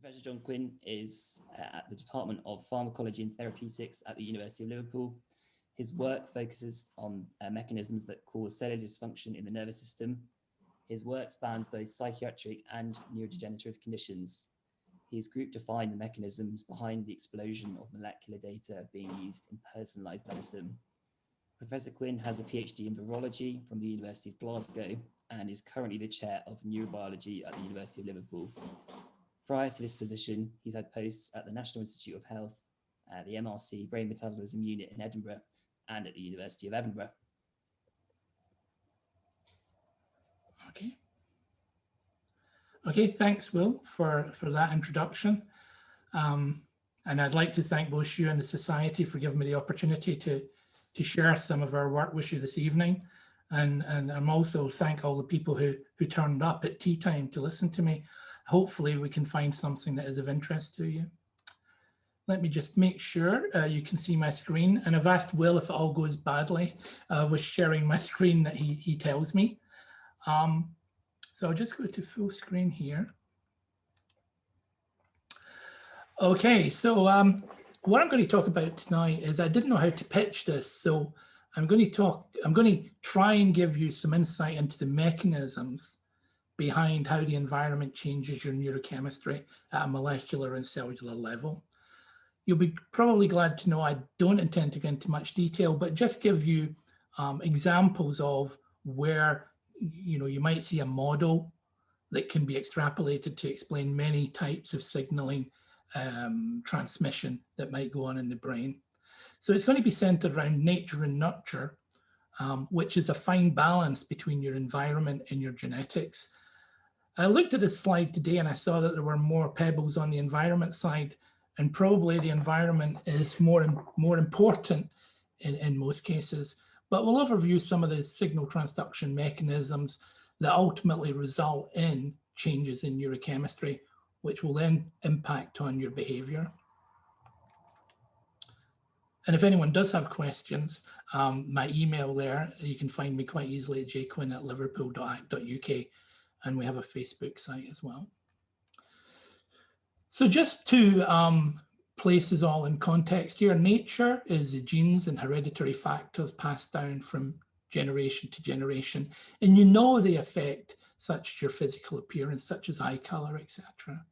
Professor John Quinn is at the Department of Pharmacology and Therapeutics at the University of Liverpool. His work focuses on mechanisms that cause cellular dysfunction in the nervous system. His work spans both psychiatric and neurodegenerative conditions. He's group defined the mechanisms behind the explosion of molecular data being used in personalised medicine. Professor Quinn has a PhD in Virology from the University of Glasgow and is currently the Chair of Neurobiology at the University of Liverpool. Prior to this position, he's had posts at the National Institute of Health, the MRC Brain Metabolism Unit in Edinburgh, and at the University of Edinburgh. Okay, thanks, Will, for that introduction. And I'd like to thank both you and the Society for giving me the opportunity to share some of our work with you this evening. And I'm also thank all the people who turned up at tea time to listen to me. Hopefully we can find something that is of interest to you. Let me just make sure you can see my screen. And I've asked Will if it all goes badly with sharing my screen that he tells me. So I'll just go to full screen here. Okay, so what I'm going to talk about tonight is I didn't know how to pitch this, so I'm going to try and give you some insight into the mechanisms behind how the environment changes your neurochemistry at a molecular and cellular level. You'll be probably glad to know I don't intend to go into much detail, but just give you examples of where you might see a model that can be extrapolated to explain many types of signaling transmission that might go on in the brain. So it's going to be centered around nature and nurture, which is a fine balance between your environment and your genetics. I looked at this slide today and I saw that there were more pebbles on the environment side, and probably the environment is more important in most cases. But we'll overview some of the signal transduction mechanisms that ultimately result in changes in neurochemistry, which will then impact on your behavior. And if anyone does have questions, my email there, you can find me quite easily at jquinn@liverpool.uk, and we have a Facebook site as well. So just to place us all in context here, nature is the genes and hereditary factors passed down from generation to generation, and they affect such as your physical appearance, such as eye color, etc.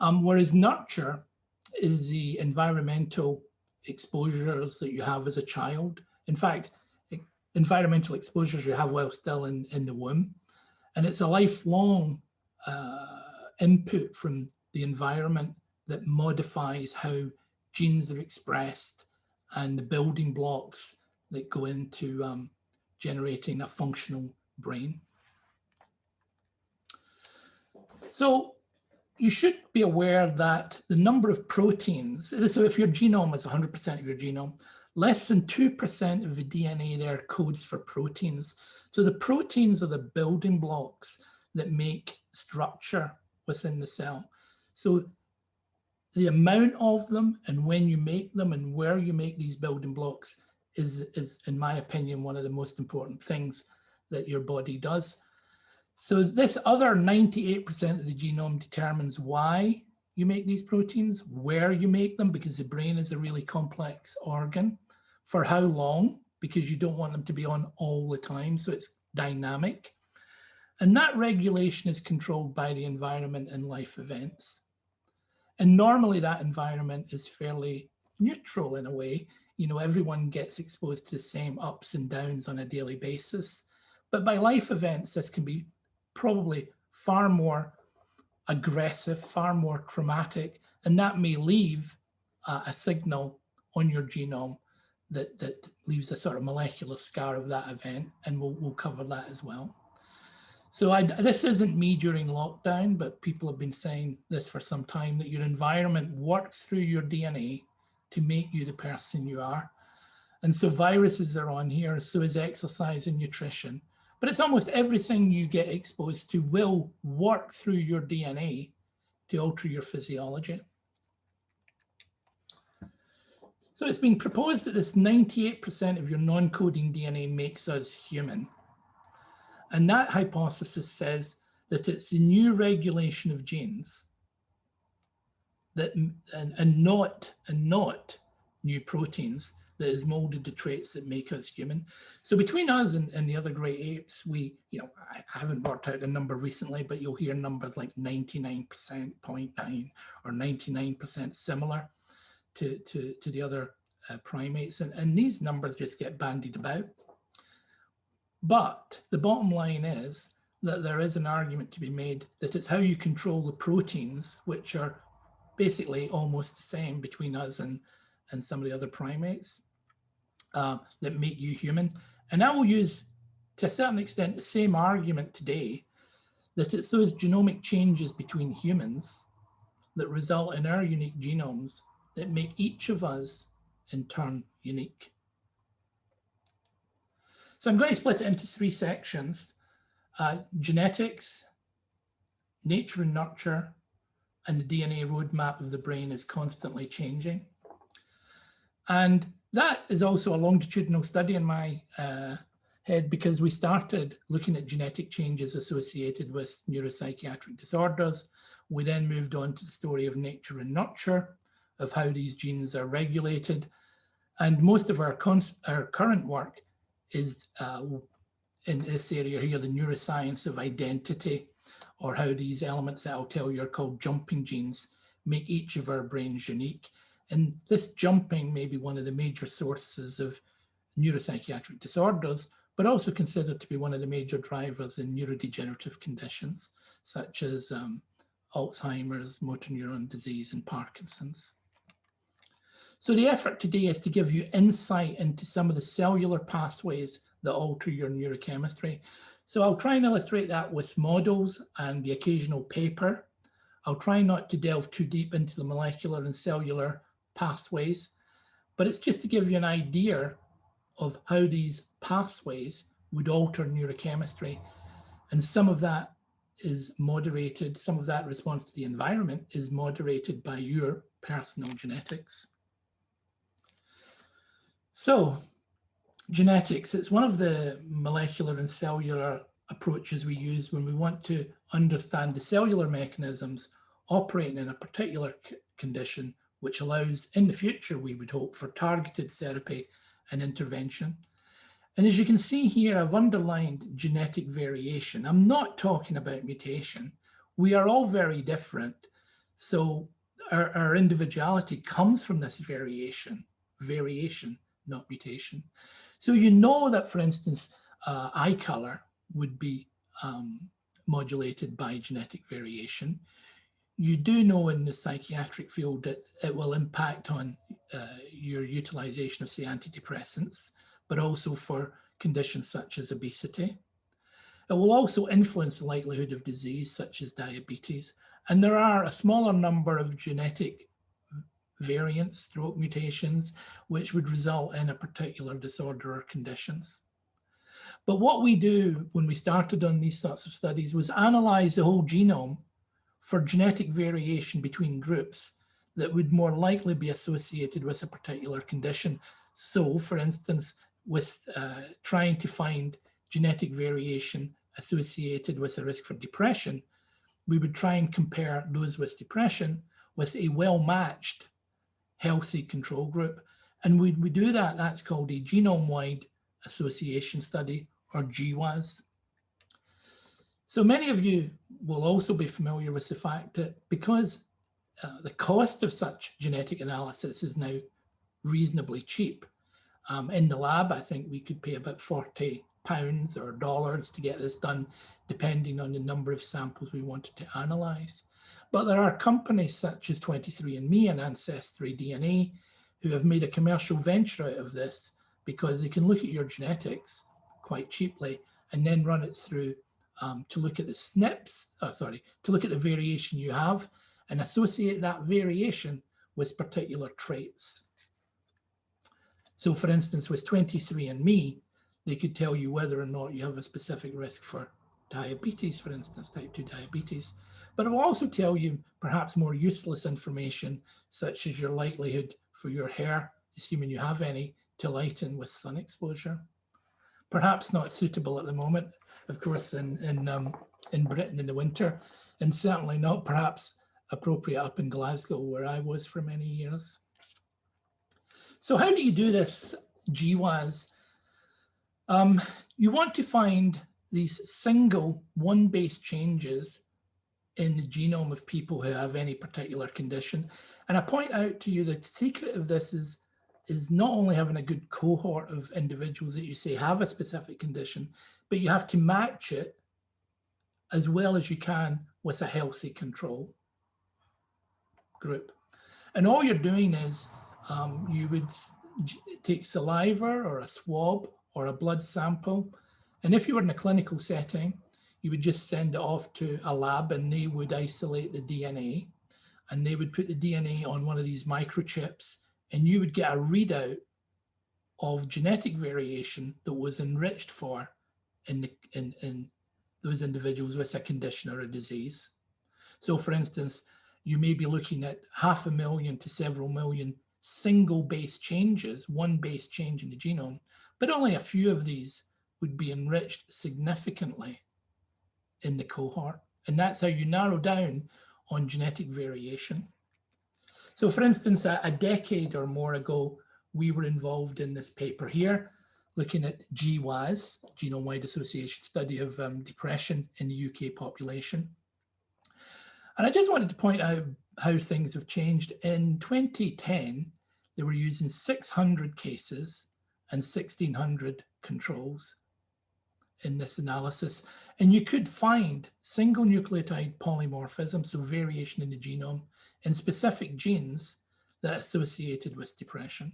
Whereas nurture is the environmental exposures that you have as a child. In fact, environmental exposures you have while still in the womb, and it's a lifelong input from the environment that modifies how genes are expressed and the building blocks that go into generating a functional brain. So you should be aware that the number of proteins, so if your genome is 100% of your genome, less than 2% of the DNA there codes for proteins. So the proteins are the building blocks that make structure within the cell. So the amount of them and when you make them and where you make these building blocks is, in my opinion, one of the most important things that your body does. So this other 98% of the genome determines why you make these proteins, where you make them, because the brain is a really complex organ, for how long, because you don't want them to be on all the time, so it's dynamic. And that regulation is controlled by the environment and life events. And normally that environment is fairly neutral in a way. Everyone gets exposed to the same ups and downs on a daily basis. But by life events, this can be probably far more aggressive, far more traumatic, and that may leave a signal on your genome that leaves a sort of molecular scar of that event, and we'll cover that as well. So this isn't me during lockdown, but people have been saying this for some time, that your environment works through your DNA to make you the person you are. And so viruses are on here, so is exercise and nutrition. But it's almost everything you get exposed to will work through your DNA to alter your physiology. So it's been proposed that this 98% of your non-coding DNA makes us human. And that hypothesis says that it's the new regulation of genes that and not new proteins that is molded to traits that make us human. So between us and the other great apes, we, I haven't worked out the number recently, but you'll hear numbers like 99%, 0.9, or 99% similar to the other primates. And these numbers just get bandied about. But the bottom line is that there is an argument to be made that it's how you control the proteins, which are basically almost the same between us and some of the other primates, that make you human. And I will use, to a certain extent, the same argument today, that it's those genomic changes between humans that result in our unique genomes that make each of us in turn unique. So I'm going to split it into three sections: genetics, nature and nurture, and the DNA roadmap of the brain is constantly changing. And that is also a longitudinal study in my head, because we started looking at genetic changes associated with neuropsychiatric disorders. We then moved on to the story of nature and nurture, of how these genes are regulated. And most of our current work is in this area here, the neuroscience of identity, or how these elements that I'll tell you are called jumping genes make each of our brains unique. And this jumping may be one of the major sources of neuropsychiatric disorders, but also considered to be one of the major drivers in neurodegenerative conditions, such as Alzheimer's, motor neuron disease, and Parkinson's. So the effort today is to give you insight into some of the cellular pathways that alter your neurochemistry. So I'll try and illustrate that with models and the occasional paper. I'll try not to delve too deep into the molecular and cellular pathways, but it's just to give you an idea of how these pathways would alter neurochemistry. And some of that is moderated, some of that response to the environment is moderated by your personal genetics. So, genetics, it's one of the molecular and cellular approaches we use when we want to understand the cellular mechanisms operating in a particular condition, which allows, in the future, we would hope, for targeted therapy and intervention. And as you can see here, I've underlined genetic variation. I'm not talking about mutation. We are all very different. So our individuality comes from this variation, not mutation. So you know that, for instance, eye color would be modulated by genetic variation. You do know in the psychiatric field that it will impact on your utilization of, say, antidepressants, but also for conditions such as obesity. It will also influence the likelihood of disease such as diabetes. And there are a smaller number of genetic variants, stroke mutations, which would result in a particular disorder or conditions. But what we do when we started on these sorts of studies was analyze the whole genome for genetic variation between groups that would more likely be associated with a particular condition. So, for instance, with trying to find genetic variation associated with a risk for depression, we would try and compare those with depression with a well-matched healthy control group. And we do that, that's called a genome-wide association study, or GWAS. So many of you will also be familiar with the fact that because the cost of such genetic analysis is now reasonably cheap, in the lab, I think we could pay about £40 or dollars to get this done, depending on the number of samples we wanted to analyze. But there are companies such as 23andMe and Ancestry.DNA who have made a commercial venture out of this, because they can look at your genetics quite cheaply and then run it through to look at the SNPs, to look at the variation you have and associate that variation with particular traits. So for instance, with 23andMe, they could tell you whether or not you have a specific risk for diabetes, for instance, type 2 diabetes. But it will also tell you perhaps more useless information, such as your likelihood for your hair, assuming you have any, to lighten with sun exposure. Perhaps not suitable at the moment, of course, in Britain in the winter, and certainly not perhaps appropriate up in Glasgow, where I was for many years. So how do you do this GWAS? You want to find these single one base changes in the genome of people who have any particular condition. And I point out to you that the secret of this is not only having a good cohort of individuals that you say have a specific condition, but you have to match it as well as you can with a healthy control group. And all you're doing is you would take saliva or a swab or a blood sample. And if you were in a clinical setting, you would just send it off to a lab and they would isolate the DNA and they would put the DNA on one of these microchips and you would get a readout of genetic variation that was enriched for in those individuals with a condition or a disease. So for instance, you may be looking at 500,000 to several million single base changes, one base change in the genome, but only a few of these would be enriched significantly in the cohort. And that's how you narrow down on genetic variation. So for instance, a decade or more ago, we were involved in this paper here, looking at GWAS, genome-wide association study of depression in the UK population. And I just wanted to point out how things have changed. In 2010, they were using 600 cases and 1,600 controls in this analysis. And you could find single nucleotide polymorphism, so variation in the genome, in specific genes that are associated with depression.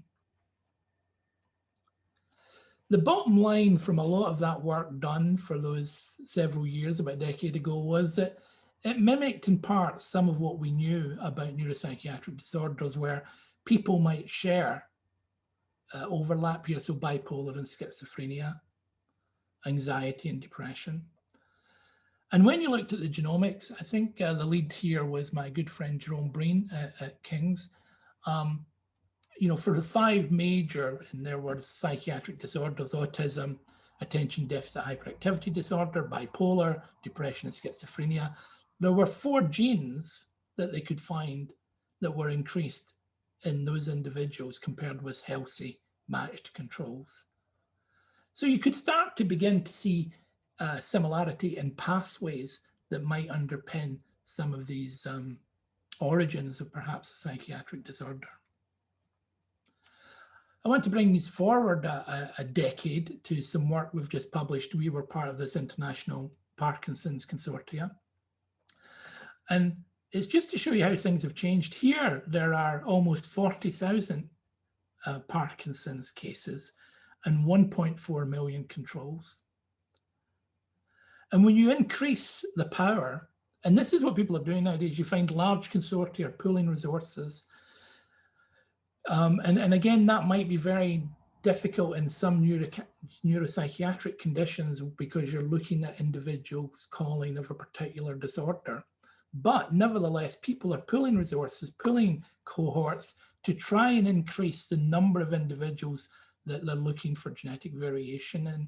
The bottom line from a lot of that work done for those several years, about a decade ago, was that it mimicked in part some of what we knew about neuropsychiatric disorders, where people might share overlap here, so bipolar and schizophrenia, anxiety and depression. And when you looked at the genomics, I think the lead here was my good friend Jerome Breen at King's. You know, for the 5 major, and there were psychiatric disorders, autism, attention deficit hyperactivity disorder, bipolar, depression, and schizophrenia, there were 4 genes that they could find that were increased in those individuals compared with healthy matched controls. So you could start to begin to see similarity in pathways that might underpin some of these origins of perhaps a psychiatric disorder. I want to bring these forward a decade to some work we've just published. We were part of this international Parkinson's consortia. And it's just to show you how things have changed. Here, there are almost 40,000 Parkinson's cases and 1.4 million controls. And when you increase the power, and this is what people are doing nowadays, you find large consortia are pooling resources. And again, that might be very difficult in some neuropsychiatric conditions because you're looking at individuals calling of a particular disorder. But nevertheless, people are pooling resources, pooling cohorts to try and increase the number of individuals that they're looking for genetic variation in.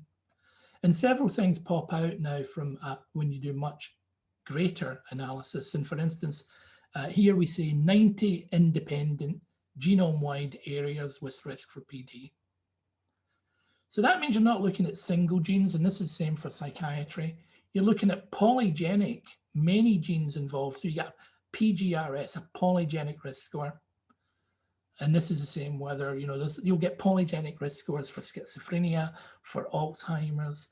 And several things pop out now from when you do much greater analysis. And for instance, here we say 90 independent genome-wide areas with risk for PD. So that means you're not looking at single genes, and this is the same for psychiatry. You're looking at polygenic, many genes involved. So you got PGRS, a polygenic risk score. And this is the same whether, you know, you'll get polygenic risk scores for schizophrenia, for Alzheimer's,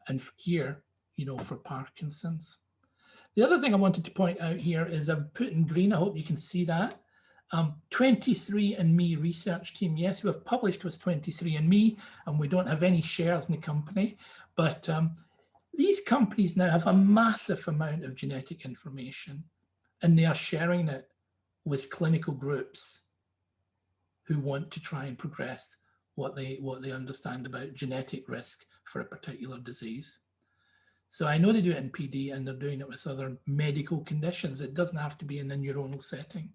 and here, you know, for Parkinson's. The other thing I wanted to point out here is I've put in green, I hope you can see that. 23andMe research team. Yes, we've published with 23andMe and we don't have any shares in the company, but these companies now have a massive amount of genetic information and they are sharing it with clinical groups who want to try and progress what they understand about genetic risk for a particular disease. So I know they do it in PD and they're doing it with other medical conditions. It doesn't have to be in a neuronal setting.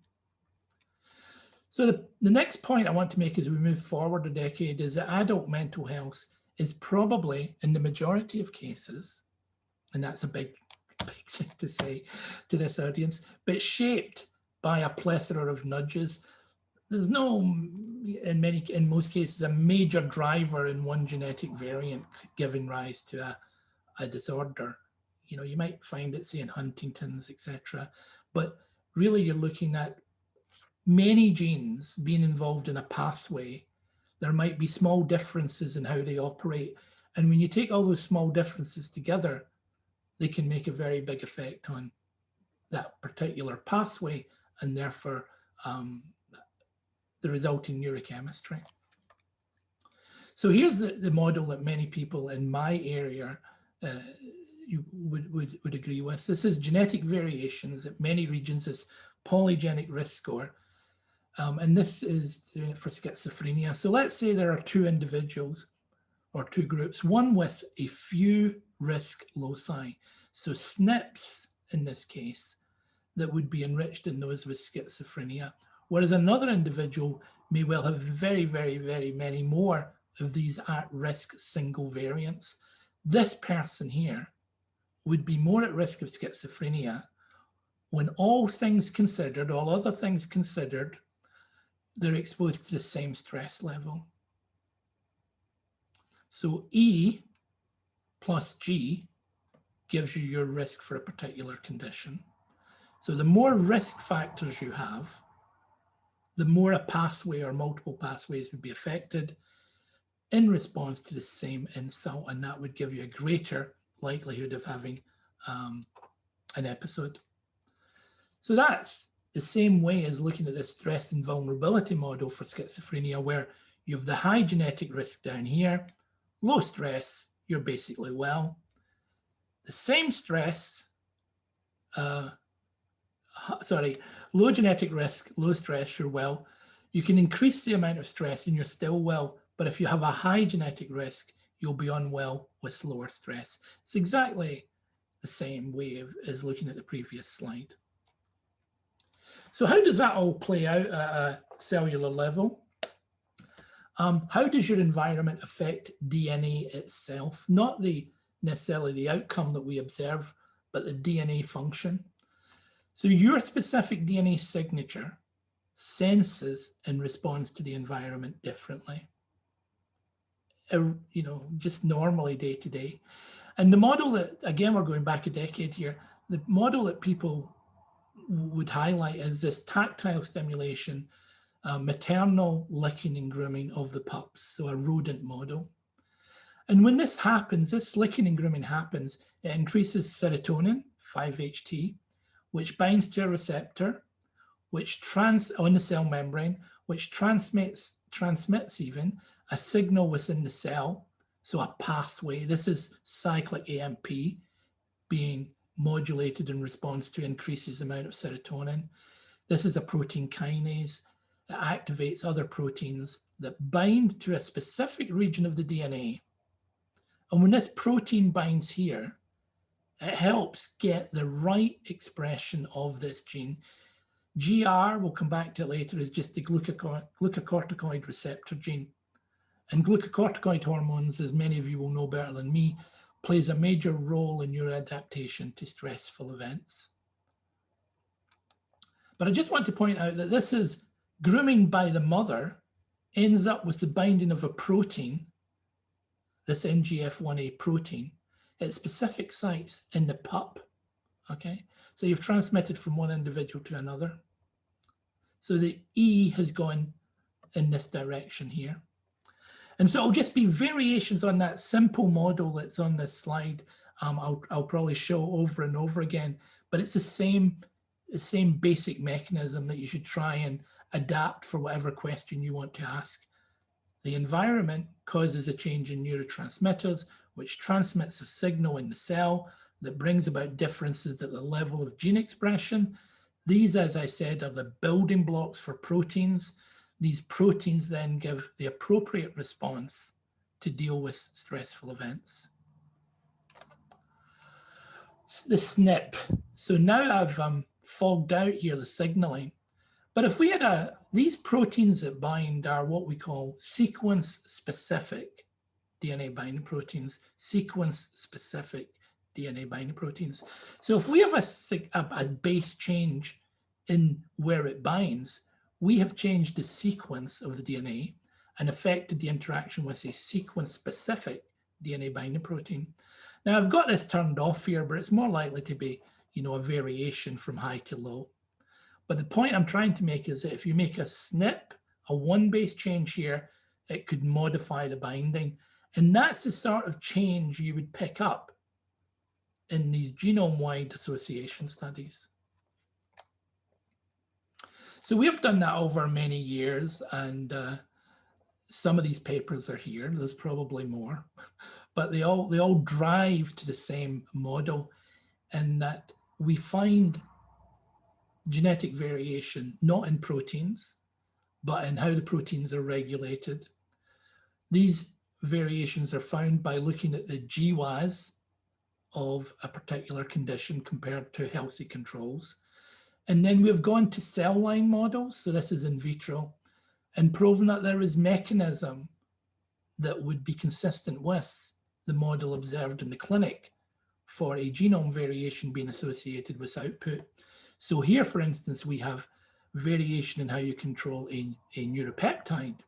So the next point I want to make as we move forward a decade is that adult mental health is probably, in the majority of cases, and that's a big big thing to say to this audience, but shaped by a plethora of nudges. There's no, in most cases, a major driver in one genetic variant giving rise to a disorder. You know, you might find it, say, in Huntington's, etc. But really, you're looking at many genes being involved in a pathway. There might be small differences in how they operate. And when you take all those small differences together, they can make a very big effect on that particular pathway and therefore the resulting neurochemistry. So here's the model that many people in my area you would agree with. This is genetic variations at many regions, this polygenic risk score. And this is doing it for schizophrenia. So let's say there are two individuals or two groups, one with a few risk loci. So SNPs in this case, that would be enriched in those with schizophrenia. Whereas another individual may well have very, very, very many more of these at-risk single variants. This person here would be more at risk of schizophrenia when all things considered, all other things considered, they're exposed to the same stress level. So E plus G gives you your risk for a particular condition. So the more risk factors you have, the more a pathway or multiple pathways would be affected in response to the same insult, and that would give you a greater likelihood of having an episode. So that's the same way as looking at this stress and vulnerability model for schizophrenia, where you have the high genetic risk down here, low stress, you're basically well. The same stress, low genetic risk, low stress, you're well. You can increase the amount of stress and you're still well, but if you have a high genetic risk, you'll be unwell with lower stress. It's exactly the same way as looking at the previous slide. So how does that all play out at a cellular level? How does your environment affect DNA itself? Not necessarily the outcome that we observe, but the DNA function. So your specific DNA signature senses and responds to the environment differently, you know, just normally day to day. And the model that, again, we're going back a decade here, the model that people would highlight is this tactile stimulation, maternal licking and grooming of the pups, so a rodent model. And when this happens, this licking and grooming happens, it increases serotonin, 5-HT, which binds to a receptor, which on the cell membrane, which transmits even a signal within the cell, so a pathway. This is cyclic AMP being modulated in response to increases the amount of serotonin. This is a protein kinase that activates other proteins that bind to a specific region of the DNA. And when this protein binds here, it helps get the right expression of this gene. GR, we'll come back to it later, is just the glucocorticoid receptor gene. And glucocorticoid hormones, as many of you will know better than me, plays a major role in your adaptation to stressful events. But I just want to point out that this is grooming by the mother ends up with the binding of a protein, this NGF1A protein, at specific sites in the pup, okay? So you've transmitted from one individual to another. So the E has gone in this direction here. And so it'll just be variations on that simple model that's on this slide. I'll probably show over and over again, but it's the same basic mechanism that you should try and adapt for whatever question you want to ask. The environment causes a change in neurotransmitters, which transmits a signal in the cell that brings about differences at the level of gene expression. These, as I said, are the building blocks for proteins. These proteins then give the appropriate response to deal with stressful events. The SNP. So now I've fogged out here the signaling. But if we had these proteins that bind are what we call sequence-specific DNA binding proteins, sequence-specific DNA binding proteins. So if we have a base change in where it binds, we have changed the sequence of the DNA and affected the interaction with a sequence-specific DNA binding protein. Now I've got this turned off here, but it's more likely to be, you know, a variation from high to low. But the point I'm trying to make is that if you make a SNP, a one base change here, it could modify the binding. And that's the sort of change you would pick up in these genome-wide association studies. So we've done that over many years, and some of these papers are here. There's probably more, but they all drive to the same model, in that we find genetic variation not in proteins, but in how the proteins are regulated. These variations are found by looking at the GWAS of a particular condition compared to healthy controls. And then we've gone to cell line models, so this is in vitro, and proven that there is mechanism that would be consistent with the model observed in the clinic for a genome variation being associated with output. So here, for instance, we have variation in how you control a neuropeptide,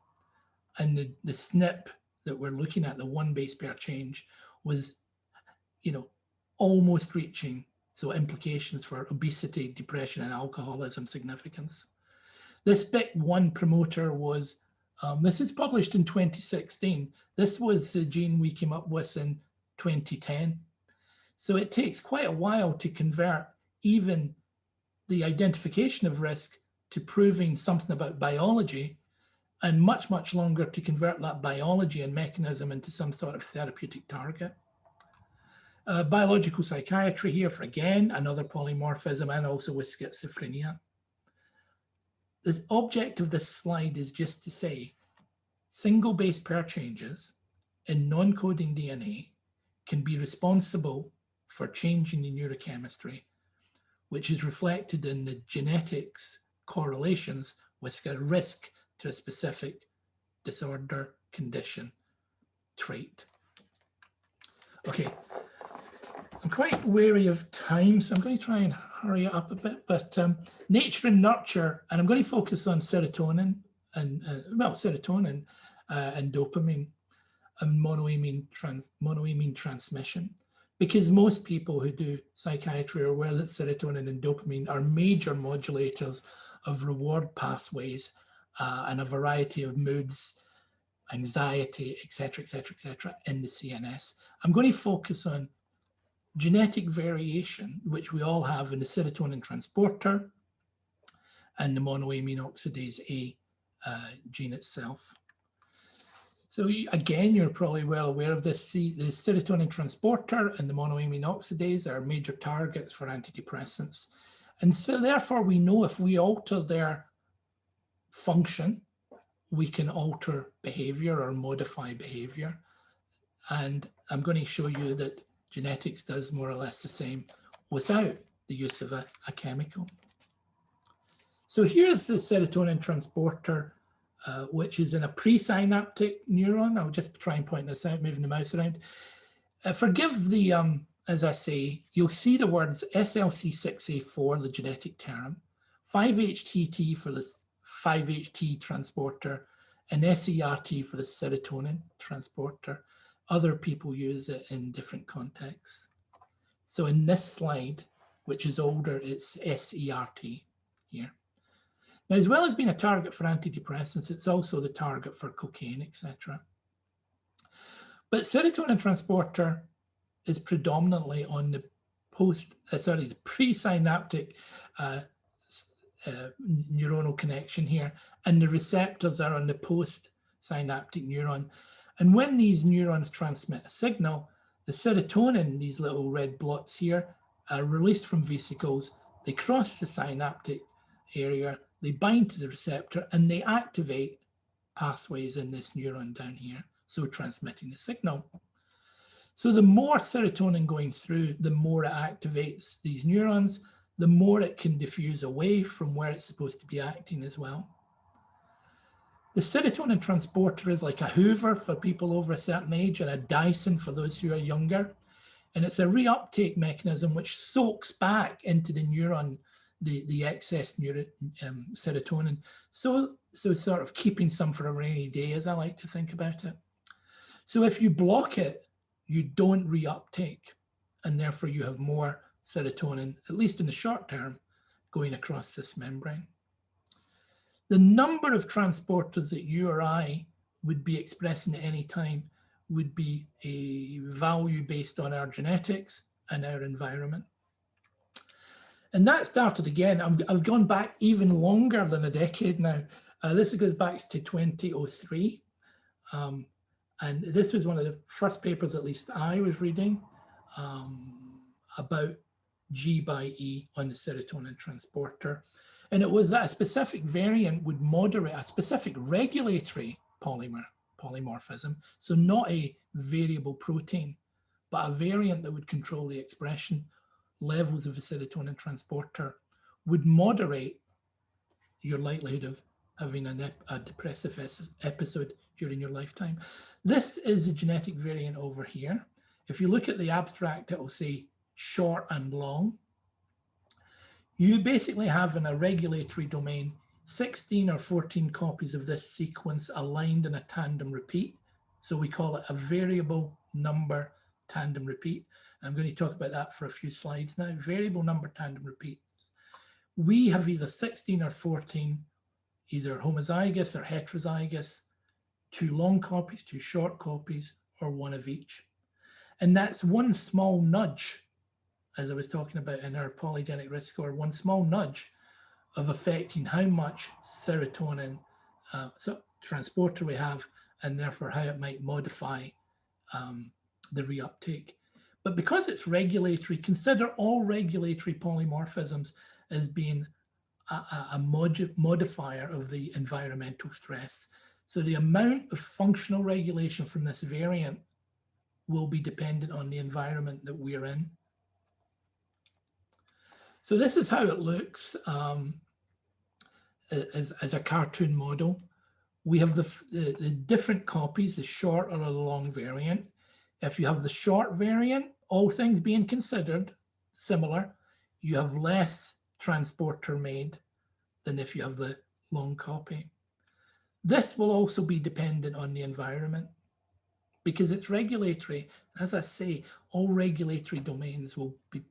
and the SNP that we're looking at, the one base pair change, was, you know, almost reaching, so implications for obesity, depression, and alcoholism significance. This BIC1 promoter was, this is published in 2016. This was the gene we came up with in 2010. So it takes quite a while to convert even the identification of risk to proving something about biology, and much, much longer to convert that biology and mechanism into some sort of therapeutic target. Biological psychiatry here for, again, another polymorphism, and also with schizophrenia. The object of this slide is just to say single base pair changes in non-coding DNA can be responsible for changing the neurochemistry, which is reflected in the genetics correlations with a risk to a specific disorder, condition, trait. Okay, I'm quite wary of time, so I'm going to try and hurry it up a bit, but nature and nurture, and I'm going to focus on serotonin and, serotonin and dopamine and monoamine transmission, because most people who do psychiatry are aware that serotonin and dopamine are major modulators of reward pathways and a variety of moods, anxiety, etc., in the CNS. I'm going to focus on genetic variation, which we all have in the serotonin transporter and the monoamine oxidase A gene itself. So again, you're probably well aware of this. The serotonin transporter and the monoamine oxidase are major targets for antidepressants. And so therefore we know if we alter their function, we can alter behavior or modify behavior. And I'm going to show you that genetics does more or less the same without the use of a chemical. So here's the serotonin transporter, which is in a presynaptic neuron. I'll just try and point this out, moving the mouse around. Forgive the, as I say, you'll see the words SLC6A4, the genetic term, 5-HTT for the 5-HT transporter, and SERT for the serotonin transporter. Other people use it in different contexts. So in this slide, which is older, it's SERT here. Now, as well as being a target for antidepressants, it's also the target for cocaine, etc. But serotonin transporter is predominantly on the the presynaptic neuronal connection here, and the receptors are on the postsynaptic neuron. And when these neurons transmit a signal, the serotonin, these little red blots here, are released from vesicles. They cross the synaptic area, they bind to the receptor, and they activate pathways in this neuron down here, so transmitting the signal. So the more serotonin going through, the more it activates these neurons, the more it can diffuse away from where it's supposed to be acting as well. The serotonin transporter is like a Hoover for people over a certain age and a Dyson for those who are younger. And it's a reuptake mechanism which soaks back into the neuron the excess serotonin. So sort of keeping some for a rainy day, as I like to think about it. So if you block it, you don't reuptake, and therefore you have more serotonin, at least in the short term, going across this membrane. The number of transporters that you or I would be expressing at any time would be a value based on our genetics and our environment. And that started again. I've gone back even longer than a decade now. This goes back to 2003. And this was one of the first papers, at least I was reading, about G by E on the serotonin transporter. And it was that a specific variant would moderate a specific regulatory polymorphism. So not a variable protein, but a variant that would control the expression levels of the serotonin transporter, would moderate your likelihood of having a depressive episode during your lifetime. This is a genetic variant over here. If you look at the abstract, it will say short and long. You basically have in a regulatory domain 16 or 14 copies of this sequence aligned in a tandem repeat. So we call it a variable number tandem repeat. I'm going to talk about that for a few slides now. Variable number tandem repeats. We have either 16 or 14, either homozygous or heterozygous, 2 long copies, 2 short copies, or 1 of each. And that's one small nudge, as I was talking about in our polygenic risk score, one small nudge of affecting how much serotonin transporter we have, and therefore how it might modify the reuptake. But because it's regulatory, consider all regulatory polymorphisms as being a modifier of the environmental stress. So the amount of functional regulation from this variant will be dependent on the environment that we're in. So this is how it looks as a cartoon model. We have the different copies, the short or the long variant. If you have the short variant, all things being considered similar, you have less transporter made than if you have the long copy. This will also be dependent on the environment because it's regulatory. As I say, all regulatory domains will be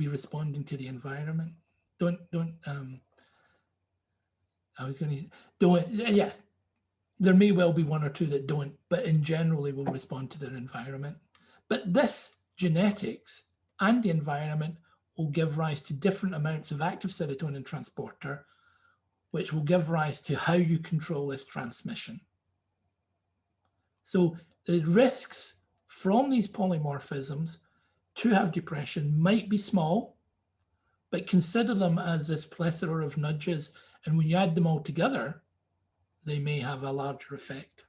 responding to the environment. Yes, there may well be 1 or 2 that don't, but in general, they will respond to their environment. But this genetics and the environment will give rise to different amounts of active serotonin transporter, which will give rise to how you control this transmission. So the risks from these polymorphisms to have depression might be small, but consider them as this plethora of nudges. And when you add them all together, they may have a larger effect.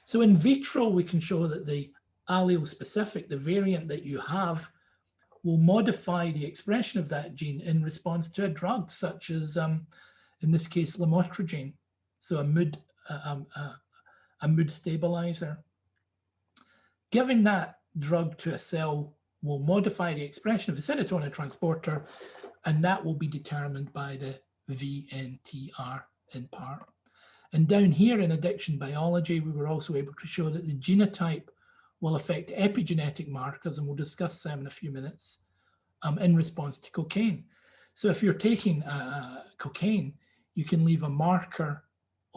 So in vitro, we can show that the allele specific, the variant that you have, will modify the expression of that gene in response to a drug, such as, in this case, lamotrigine, so a mood stabilizer. Giving that drug to a cell will modify the expression of the serotonin transporter, and that will be determined by the VNTR in part. And down here in addiction biology, we were also able to show that the genotype will affect epigenetic markers, and we'll discuss them in a few minutes, in response to cocaine. So if you're taking cocaine, you can leave a marker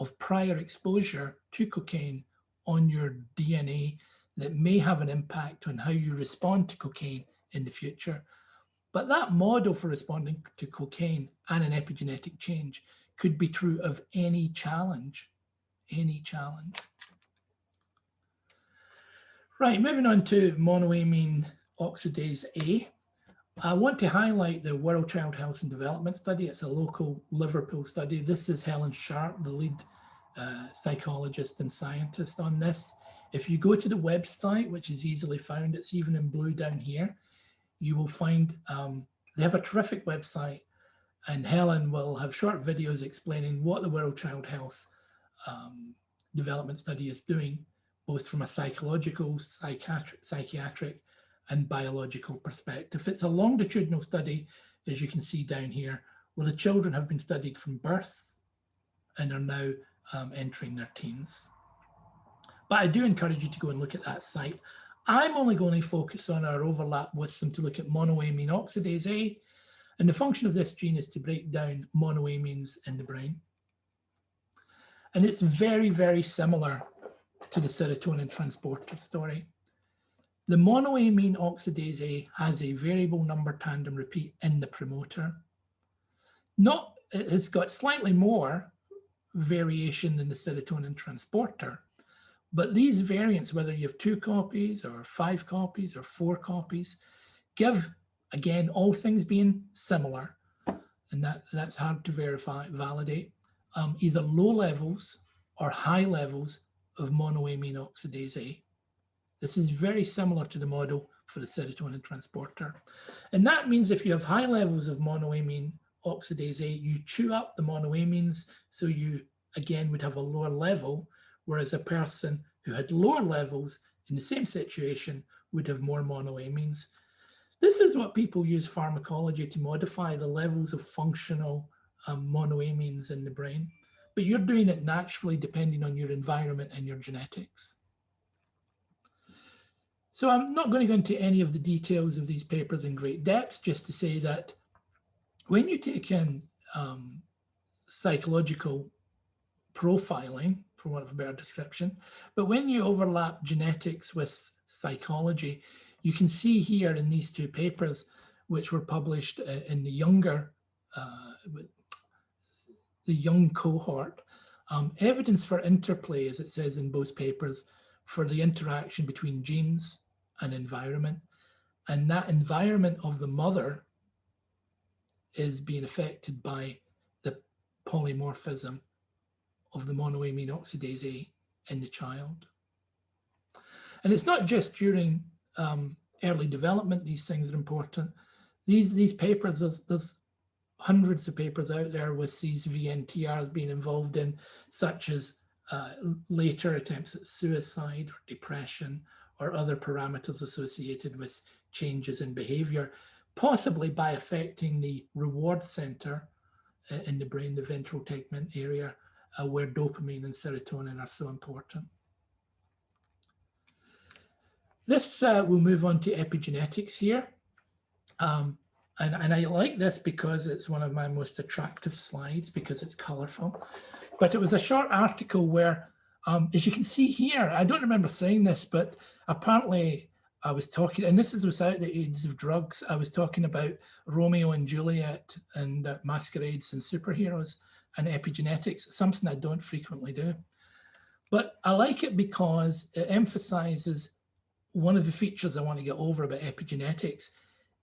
of prior exposure to cocaine on your DNA that may have an impact on how you respond to cocaine in the future. But that model for responding to cocaine and an epigenetic change could be true of any challenge, Right, moving on to monoamine oxidase A. I want to highlight the World Child Health and Development Study. It's a local Liverpool study. This is Helen Sharp, the lead psychologist and scientist on this. If you go to the website, which is easily found, it's even in blue down here, you will find they have a terrific website, and Helen will have short videos explaining what the World Child Health Development Study is doing. both from a psychological, psychiatric, and biological perspective. It's a longitudinal study, as you can see down here, where the children have been studied from birth and are now entering their teens. But I do encourage you to go and look at that site. I'm only going to focus on our overlap with them to look at monoamine oxidase A. And the function of this gene is to break down monoamines in the brain. And it's very, very similar to the serotonin transporter story. The monoamine oxidase A has a variable number tandem repeat in the promoter. It has got slightly more variation than the serotonin transporter, but these variants, whether you have 2 copies or 5 copies or 4 copies, give, again, all things being similar, and that's hard to validate, either low levels or high levels of monoamine oxidase A. This is very similar to the model for the serotonin transporter. And that means if you have high levels of monoamine oxidase A, you chew up the monoamines, so you, again, would have a lower level, whereas a person who had lower levels in the same situation would have more monoamines. This is what people use pharmacology to modify the levels of functional monoamines in the brain, but you're doing it naturally depending on your environment and your genetics. So I'm not going to go into any of the details of these papers in great depth, just to say that when you take in psychological profiling, for want of a better description, but when you overlap genetics with psychology, you can see here in these 2 papers, which were published in the young cohort, evidence for interplay, as it says in both papers, for the interaction between genes and environment. And that environment of the mother is being affected by the polymorphism of the monoamine oxidase A in the child. And it's not just during early development these things are important. These papers, there's hundreds of papers out there with these VNTRs being involved in, such as later attempts at suicide or depression or other parameters associated with changes in behavior, possibly by affecting the reward center in the brain, the ventral tegment area, where dopamine and serotonin are so important. This will move on to epigenetics here. And I like this because it's one of my most attractive slides, because it's colorful. But it was a short article where, as you can see here, I don't remember saying this, but apparently I was talking, and this is without the aids of drugs, I was talking about Romeo and Juliet and masquerades and superheroes and epigenetics, something I don't frequently do. But I like it because it emphasizes one of the features I want to get over about epigenetics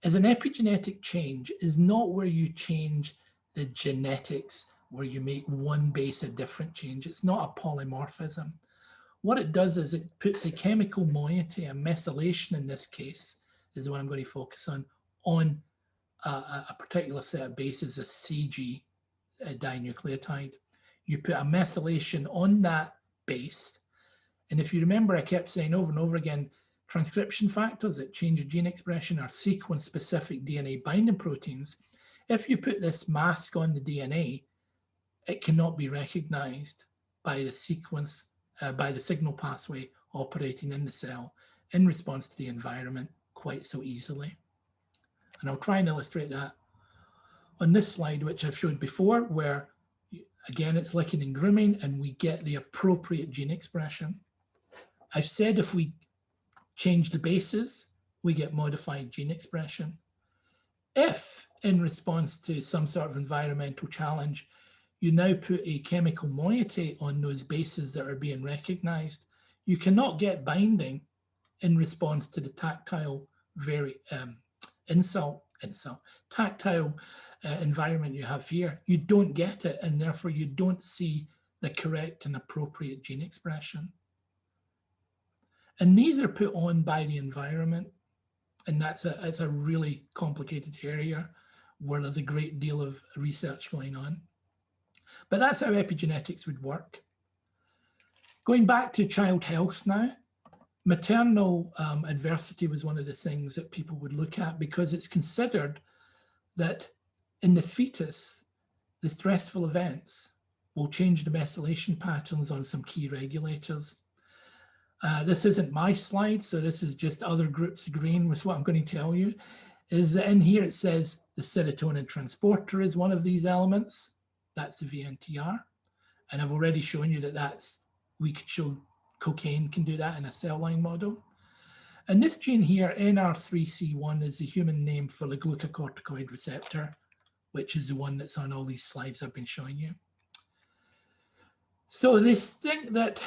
is an epigenetic change is not where you change the genetics, where you make one base a different change. It's not a polymorphism. What it does is it puts a chemical moiety, a methylation in this case, is what I'm going to focus on a particular set of bases, a CG dinucleotide. You put a methylation on that base. And if you remember, I kept saying over and over again, transcription factors that change gene expression are sequence-specific DNA binding proteins. If you put this mask on the DNA, it cannot be recognized by the sequence, by the signal pathway operating in the cell in response to the environment quite so easily. And I'll try and illustrate that on this slide, which I've showed before, where again, it's licking and grooming and we get the appropriate gene expression. I've said if we change the bases, we get modified gene expression. If in response to some sort of environmental challenge, you now put a chemical moiety on those bases that are being recognized, you cannot get binding in response to the tactile tactile environment you have here. You don't get it, and therefore you don't see the correct and appropriate gene expression. And these are put on by the environment, and it's a really complicated area where there's a great deal of research going on. But that's how epigenetics would work. Going back to child health now, maternal adversity was one of the things that people would look at, because it's considered that in the fetus, the stressful events will change the methylation patterns on some key regulators. This isn't my slide, so this is just other groups agreeing with what I'm going to tell you, is that in here it says the serotonin transporter is one of these elements. That's the VNTR. And I've already shown you that we could show cocaine can do that in a cell line model. And this gene here, NR3C1, is the human name for the glucocorticoid receptor, which is the one that's on all these slides I've been showing you. So they think that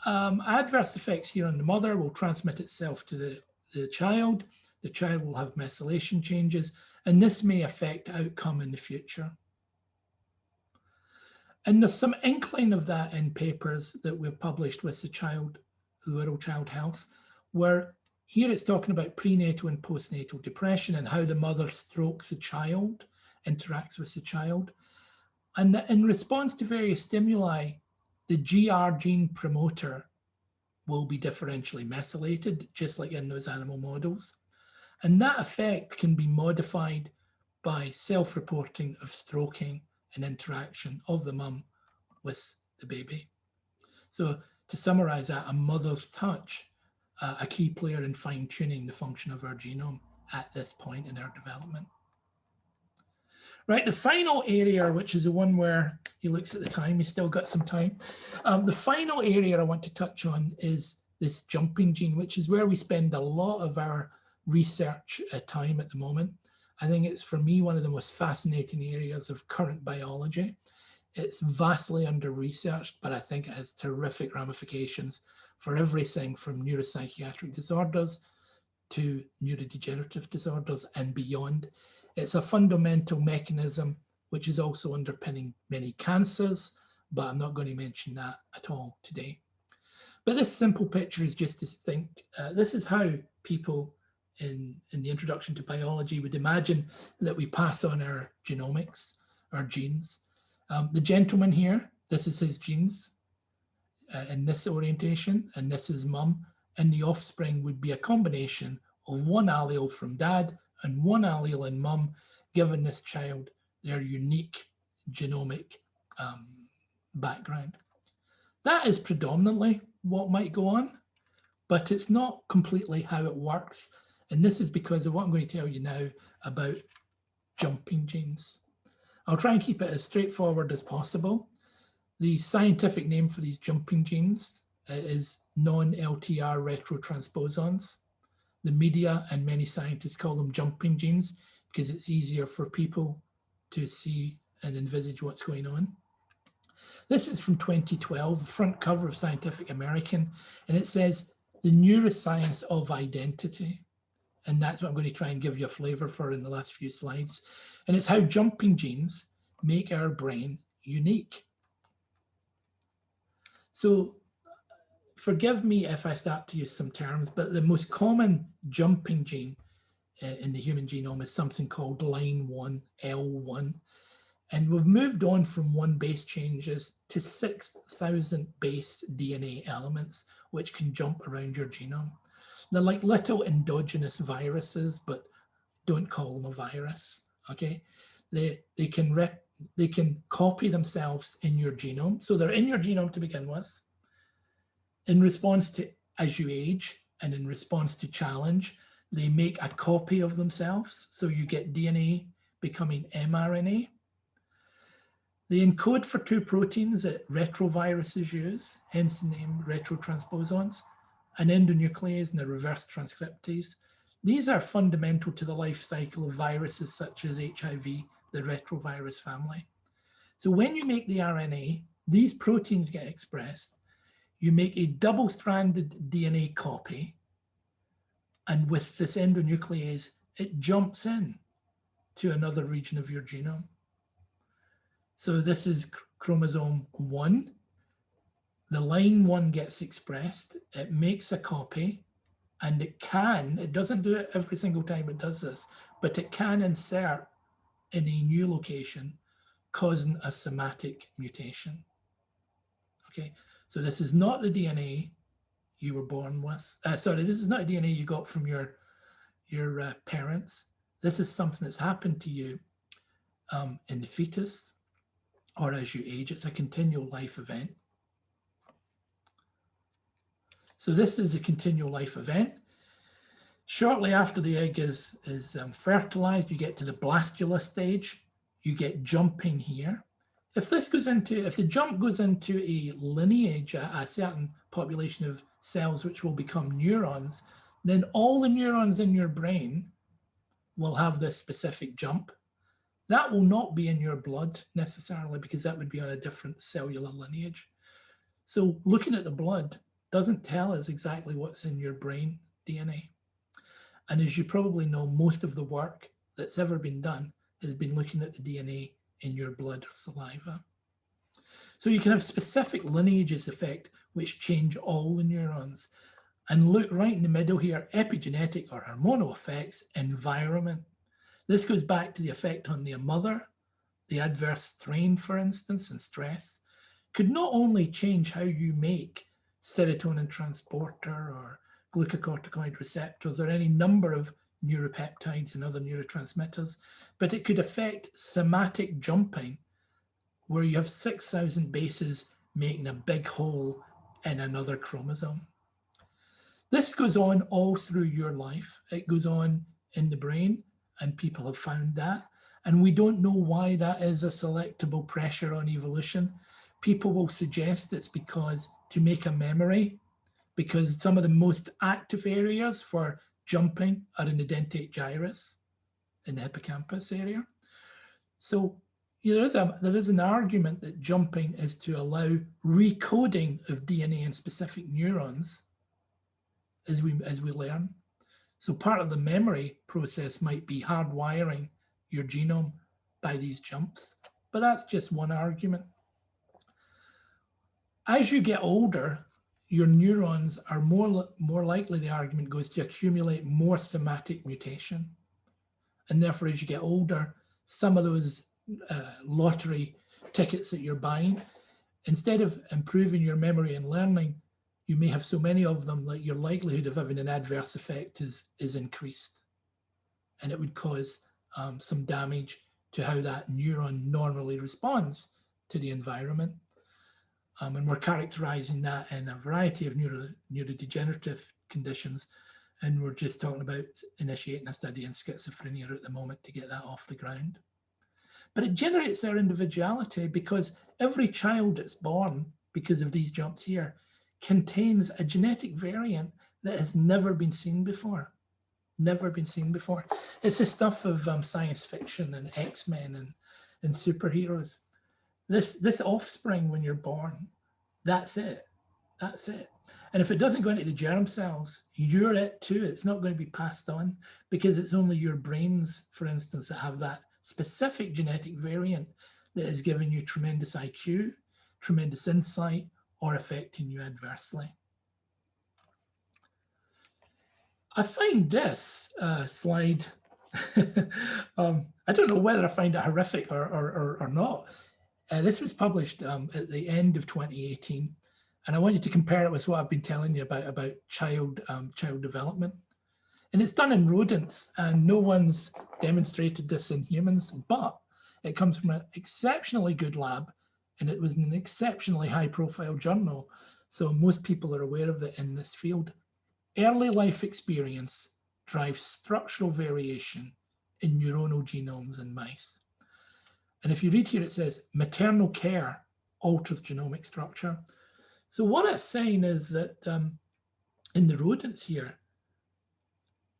adverse effects here on the mother will transmit itself to the child. The child will have methylation changes, and this may affect outcome in the future. And there's some inkling of that in papers that we've published with the rural child health, where here it's talking about prenatal and postnatal depression and how the mother strokes the child, interacts with the child. And in response to various stimuli, the GR gene promoter will be differentially methylated, just like in those animal models. And that effect can be modified by self-reporting of stroking and interaction of the mum with the baby. So to summarize that, a mother's touch, a key player in fine-tuning the function of our genome at this point in our development. Right, the final area, which is the one where he looks at the time, he's still got some time. The final area I want to touch on is this jumping gene, which is where we spend a lot of our research time at the moment. I think it's, for me, one of the most fascinating areas of current biology. It's vastly under-researched, but I think it has terrific ramifications for everything from neuropsychiatric disorders to neurodegenerative disorders and beyond. It's a fundamental mechanism which is also underpinning many cancers, but I'm not going to mention that at all today. But this simple picture is just to think, this is how people in the introduction to biology would imagine that we pass on our genomics, our genes. The gentleman here, this is his genes in this orientation, and this is mum, and the offspring would be a combination of one allele from dad and one allele in mum, giving this child their unique genomic background. That is predominantly what might go on, but it's not completely how it works. And this is because of what I'm going to tell you now about jumping genes. I'll try and keep it as straightforward as possible. The scientific name for these jumping genes is non-LTR retrotransposons. The media and many scientists call them jumping genes because it's easier for people to see and envisage what's going on. This is from 2012, the front cover of Scientific American, and it says the neuroscience of identity. And that's what I'm going to try and give you a flavor for in the last few slides. And it's how jumping genes make our brain unique. So forgive me if I start to use some terms, but the most common jumping gene in the human genome is something called line 1, L1. And we've moved on from 1 base changes to 6,000 base DNA elements, which can jump around your genome. They're like little endogenous viruses, but don't call them a virus, okay? They can copy themselves in your genome. So they're in your genome to begin with. In response to, as you age, and in response to challenge, they make a copy of themselves. So you get DNA becoming mRNA. They encode for 2 proteins that retroviruses use, hence the name retrotransposons, an endonuclease and a reverse transcriptase. These are fundamental to the life cycle of viruses such as HIV, the retrovirus family. So when you make the RNA, these proteins get expressed, you make a double-stranded DNA copy, and with this endonuclease, it jumps in to another region of your genome. So this is chromosome 1. The line 1 gets expressed, it makes a copy, and it doesn't do it every single time it does this, but it can insert in a new location, causing a somatic mutation. Okay, so this is not the DNA, you were born with. Sorry, this is not a DNA you got from your parents. This is something that's happened to you in the fetus or as you age. It's a continual life event. So this is a continual life event. Shortly after the egg is fertilized, you get to the blastula stage. You get jumping here. If the jump goes into a lineage, a certain population of cells which will become neurons, then all the neurons in your brain will have this specific jump. That will not be in your blood necessarily, because that would be on a different cellular lineage. So looking at the blood doesn't tell us exactly what's in your brain DNA. And as you probably know, most of the work that's ever been done has been looking at the DNA in your blood or saliva. So you can have specific lineages effect which change all the neurons. And look right in the middle here, epigenetic or hormonal effects, environment. This goes back to the effect on the mother. The adverse strain, for instance, and stress could not only change how you make serotonin transporter or glucocorticoid receptors or any number of neuropeptides and other neurotransmitters, but it could affect somatic jumping, where you have 6,000 bases making a big hole in another chromosome. This goes on all through your life. It goes on in the brain, and people have found that. And we don't know why that is a selectable pressure on evolution. People will suggest it's because to make a memory, because some of the most active areas for jumping are in the dentate gyrus, in the hippocampus area. So there is an argument that jumping is to allow recoding of DNA in specific neurons as we learn. So part of the memory process might be hardwiring your genome by these jumps, but that's just one argument. As you get older, your neurons are more likely, the argument goes, to accumulate more somatic mutation. And therefore, as you get older, some of those lottery tickets that you're buying, instead of improving your memory and learning, you may have so many of them that your likelihood of having an adverse effect is increased. And it would cause some damage to how that neuron normally responds to the environment. And we're characterizing that in a variety of neurodegenerative conditions. And we're just talking about initiating a study in schizophrenia at the moment to get that off the ground. But it generates their individuality, because every child that's born, because of these jumps here, contains a genetic variant that has never been seen before. Never been seen before. It's the stuff of science fiction and X-Men and superheroes. This offspring, when you're born, that's it. That's it. And if it doesn't go into the germ cells, you're it too. It's not going to be passed on, because it's only your brains, for instance, that have that specific genetic variant that is giving you tremendous IQ, tremendous insight, or affecting you adversely. I find this slide, I don't know whether I find it horrific or not. This was published at the end of 2018, and I want you to compare it with what I've been telling you about child development. And it's done in rodents, and no one's demonstrated this in humans, but it comes from an exceptionally good lab, and it was in an exceptionally high-profile journal, so most people are aware of it in this field. Early life experience drives structural variation in neuronal genomes in mice. And if you read here, it says maternal care alters genomic structure. So what it's saying is that in the rodents here,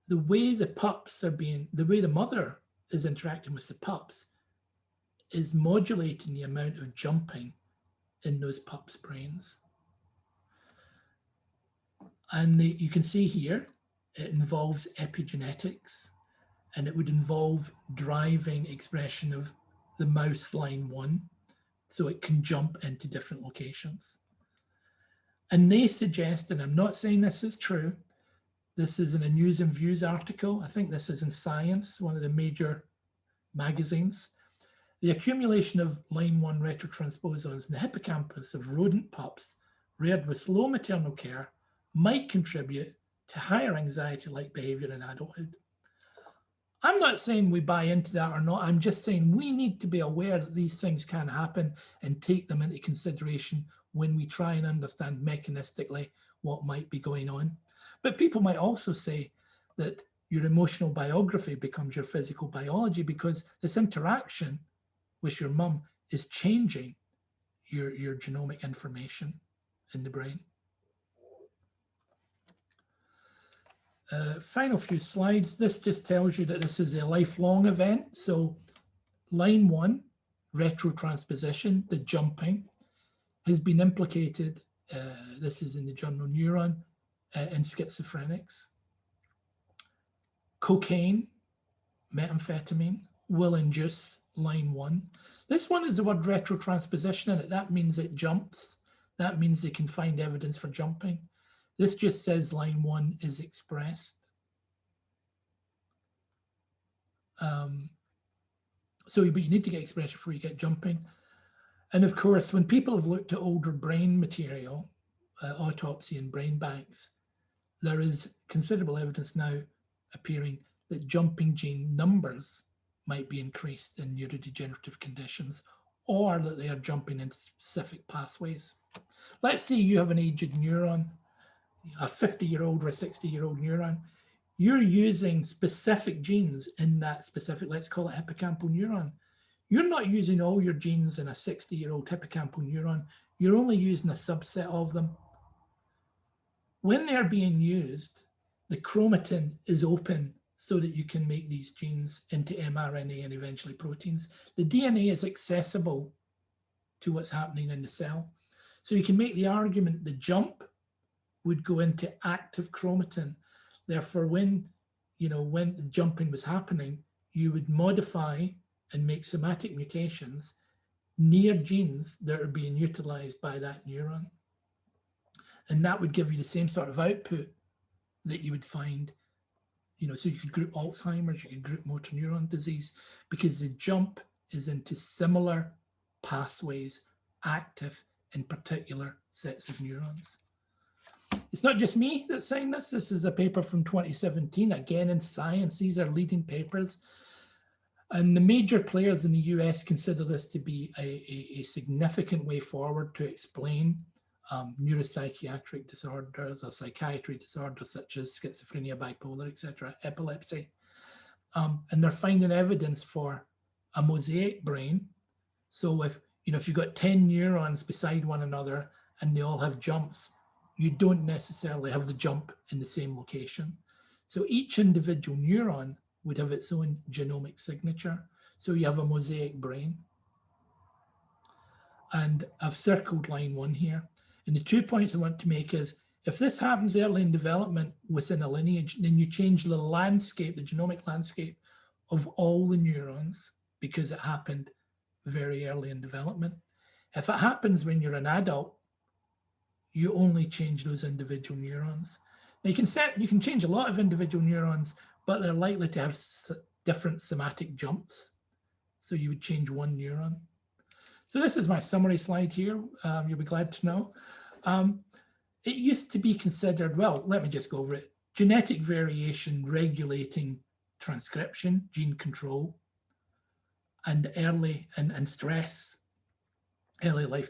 the way the mother is interacting with the pups is modulating the amount of jumping in those pups' brains. And you can see here, it involves epigenetics, and it would involve driving expression of the mouse line 1, so it can jump into different locations. And they suggest, and I'm not saying this is true, this is in a News and Views article, I think this is in Science, one of the major magazines, the accumulation of line 1 retrotransposons in the hippocampus of rodent pups reared with slow maternal care might contribute to higher anxiety-like behavior in adulthood. I'm not saying we buy into that or not. I'm just saying we need to be aware that these things can happen and take them into consideration when we try and understand mechanistically what might be going on. But people might also say that your emotional biography becomes your physical biology because this interaction with your mum is changing your genomic information in the brain. Final few slides. This just tells you that this is a lifelong event. So line 1, retrotransposition, the jumping, has been implicated, this is in the journal Neuron, in schizophrenics. Cocaine, methamphetamine, will induce line 1. This one is the word retrotransposition in it. That means it jumps. That means they can find evidence for jumping. This just says line 1 is expressed. But you need to get expression before you get jumping. And of course, when people have looked at older brain material, autopsy and brain banks, there is considerable evidence now appearing that jumping gene numbers might be increased in neurodegenerative conditions, or that they are jumping in specific pathways. Let's say you have an aged neuron, a 50-year-old or a 60-year-old neuron. You're using specific genes in that specific, let's call it hippocampal neuron. You're not using all your genes in a 60-year-old hippocampal neuron. You're only using a subset of them. When they're being used, the chromatin is open so that you can make these genes into mRNA and eventually proteins. The DNA is accessible to what's happening in the cell. So you can make the argument the jump would go into active chromatin. Therefore, when the jumping was happening, you would modify and make somatic mutations near genes that are being utilized by that neuron. And that would give you the same sort of output that you would find, so you could group Alzheimer's, you could group motor neuron disease, because the jump is into similar pathways active in particular sets of neurons. It's not just me that's saying this. This is a paper from 2017, again in Science. These are leading papers. And the major players in the US consider this to be a significant way forward to explain neuropsychiatric disorders or psychiatry disorders such as schizophrenia, bipolar, etc., epilepsy. And they're finding evidence for a mosaic brain. So if you've got 10 neurons beside one another and they all have jumps, you don't necessarily have the jump in the same location. So each individual neuron would have its own genomic signature. So you have a mosaic brain. And I've circled line 1 here. And the 2 points I want to make is, if this happens early in development within a lineage, then you change the landscape, the genomic landscape of all the neurons because it happened very early in development. If it happens when you're an adult, you only change those individual neurons. Now you can change a lot of individual neurons, but they're likely to have different somatic jumps. So you would change one neuron. So this is my summary slide here. You'll be glad to know. It used to be considered, well, let me just go over it. Genetic variation regulating transcription, gene control, and early and stress, early life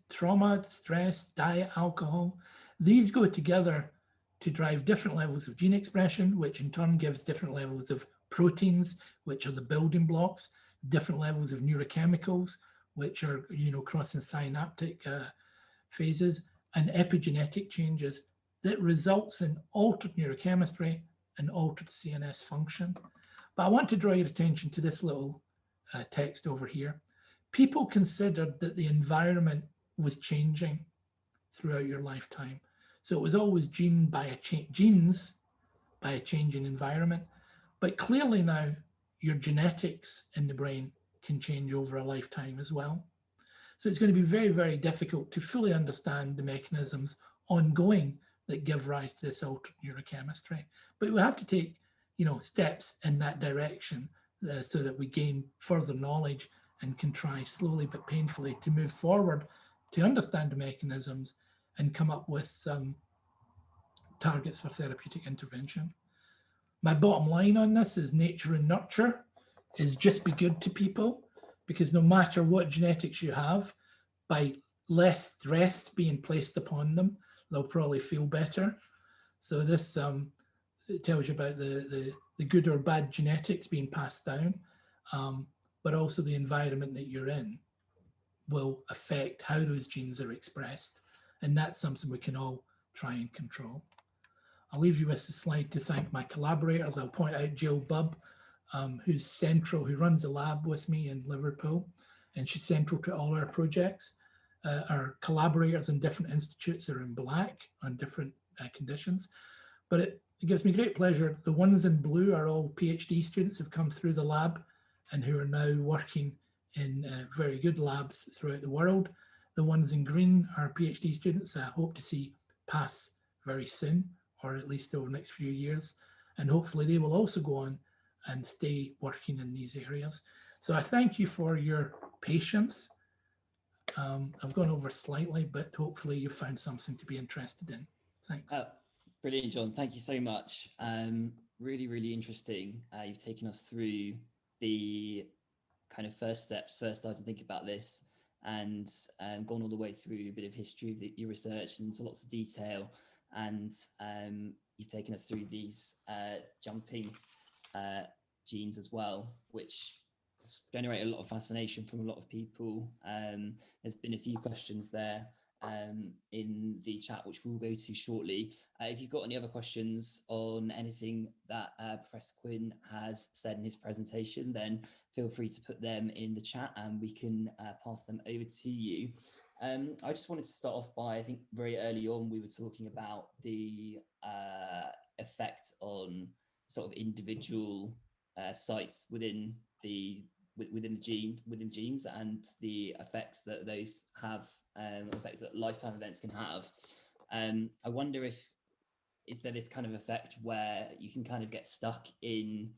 trauma, stress, diet, alcohol. These go together to drive different levels of gene expression, which in turn gives different levels of proteins, which are the building blocks, different levels of neurochemicals, which are, crossing synaptic phases, and epigenetic changes that results in altered neurochemistry and altered CNS function. But I want to draw your attention to this little text over here. People considered that the environment was changing throughout your lifetime. So it was always genes by a changing environment. But clearly now, your genetics in the brain can change over a lifetime as well. So it's going to be very, very difficult to fully understand the mechanisms ongoing that give rise to this altered neurochemistry. But we have to take, steps in that direction so that we gain further knowledge and can try slowly but painfully to move forward to understand the mechanisms and come up with targets for therapeutic intervention. My bottom line on this is nature and nurture is just be good to people, because no matter what genetics you have, by less stress being placed upon them, they'll probably feel better. So this it tells you about the good or bad genetics being passed down, but also the environment that you're in will affect how those genes are expressed. And that's something we can all try and control. I'll leave you with the slide to thank my collaborators. I'll point out Jill Bubb, who's central, who runs the lab with me in Liverpool, and she's central to all our projects. Our collaborators in different institutes are in black on different conditions, but it gives me great pleasure. The ones in blue are all PhD students who've come through the lab and who are now working in very good labs throughout the world. The ones in green are PhD students I hope to see pass very soon, or at least over the next few years. And hopefully they will also go on and stay working in these areas. So I thank you for your patience. I've gone over slightly, but hopefully you found something to be interested in. Thanks. Brilliant, John. Thank you so much. Really, really interesting. You've taken us through the kind of first steps, first starting to think about this, and gone all the way through a bit of history of your research into lots of detail. And you've taken us through these jumping genes as well, which generate a lot of fascination from a lot of people. There's been a few questions there in the chat, which we'll go to shortly. If you've got any other questions on anything that Professor Quinn has said in his presentation, then feel free to put them in the chat and we can pass them over to you. I just wanted to start off by, I think very early on, we were talking about the effect on sort of individual sites within genes and the effects that those have, effects that lifetime events can have. I wonder is there this kind of effect where you can kind of get stuck in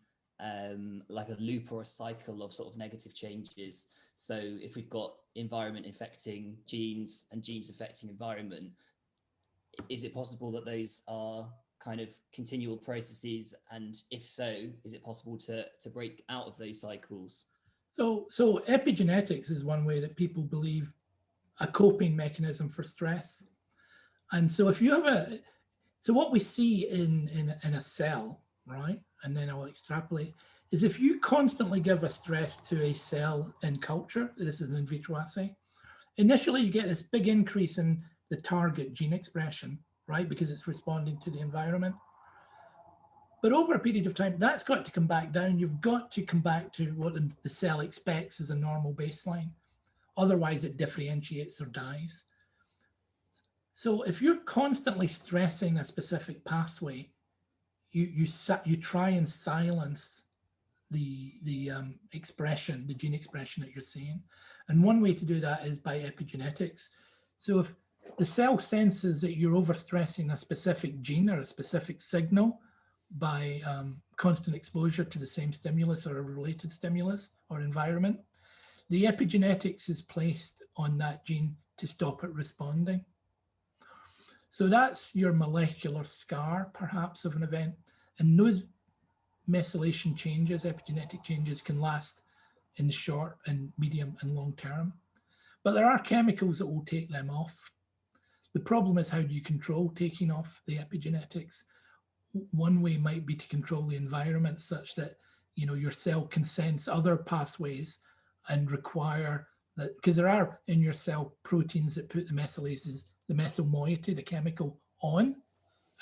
like a loop or a cycle of sort of negative changes? So if we've got environment affecting genes and genes affecting environment, is it possible that those are kind of continual processes? And if so, is it possible to break out of those cycles? So epigenetics is one way that people believe a coping mechanism for stress. And so if you have so what we see in a cell, right, and then I'll extrapolate, is if you constantly give a stress to a cell in culture, this is an in vitro assay, initially you get this big increase in the target gene expression, right, because it's responding to the environment. But over a period of time, that's got to come back down. You've got to come back to what the cell expects as a normal baseline. Otherwise, it differentiates or dies. So if you're constantly stressing a specific pathway, you try and silence the expression, the gene expression that you're seeing. And one way to do that is by epigenetics. So if the cell senses that you're overstressing a specific gene or a specific signal by constant exposure to the same stimulus or a related stimulus or environment, the epigenetics is placed on that gene to stop it responding. So that's your molecular scar, perhaps, of an event. And those methylation changes, epigenetic changes, can last in the short and medium and long term. But there are chemicals that will take them off. The problem is, how do you control taking off the epigenetics? One way might be to control the environment such that, you know, your cell can sense other pathways and require that, because there are in your cell proteins that put the methylases, the methyl moiety, the chemical, on,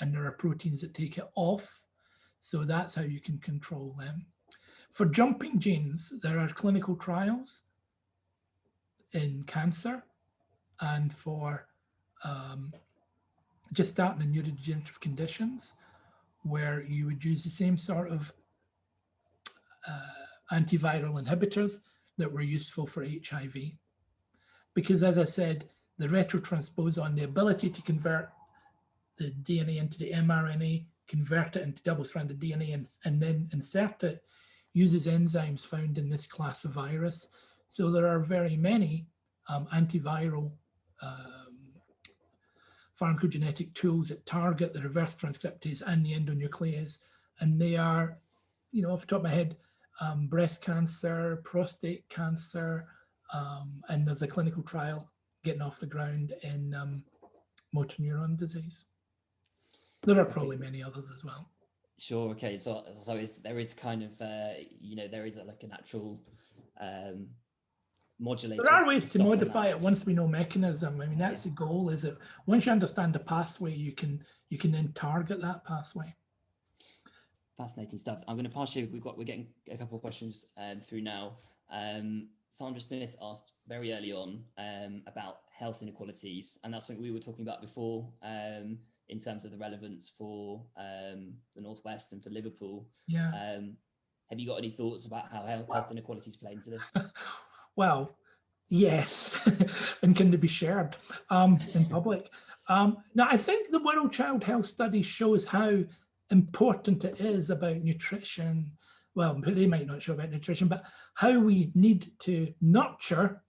and there are proteins that take it off. So that's how you can control them. For jumping genes, there are clinical trials in cancer and for just starting in neurodegenerative conditions, where you would use the same sort of antiviral inhibitors that were useful for HIV. Because, as I said, the retrotransposon, the ability to convert the DNA into the mRNA, convert it into double-stranded DNA and then insert it, uses enzymes found in this class of virus. So there are very many antiviral pharmacogenetic tools that target the reverse transcriptase and the endonuclease. And they are, off the top of my head, breast cancer, prostate cancer, and there's a clinical trial getting off the ground in motor neuron disease. There are probably many others as well. Sure. Okay. So there is kind of, there is like a natural modulator. There are ways to modify it once we know mechanism. I mean, that's the goal, is that once you understand the pathway, you can then target that pathway. Fascinating stuff. I'm going to pass you. We're getting a couple of questions through now. Sandra Smith asked very early on about health inequalities, and that's something we were talking about before in terms of the relevance for the Northwest and for Liverpool. Yeah. Have you got any thoughts about how health inequalities play into this? Well, yes, and can they be shared in public? Now, I think the World Child Health Study shows how important it is about nutrition. Well, they might not show about nutrition, but how we need to nurture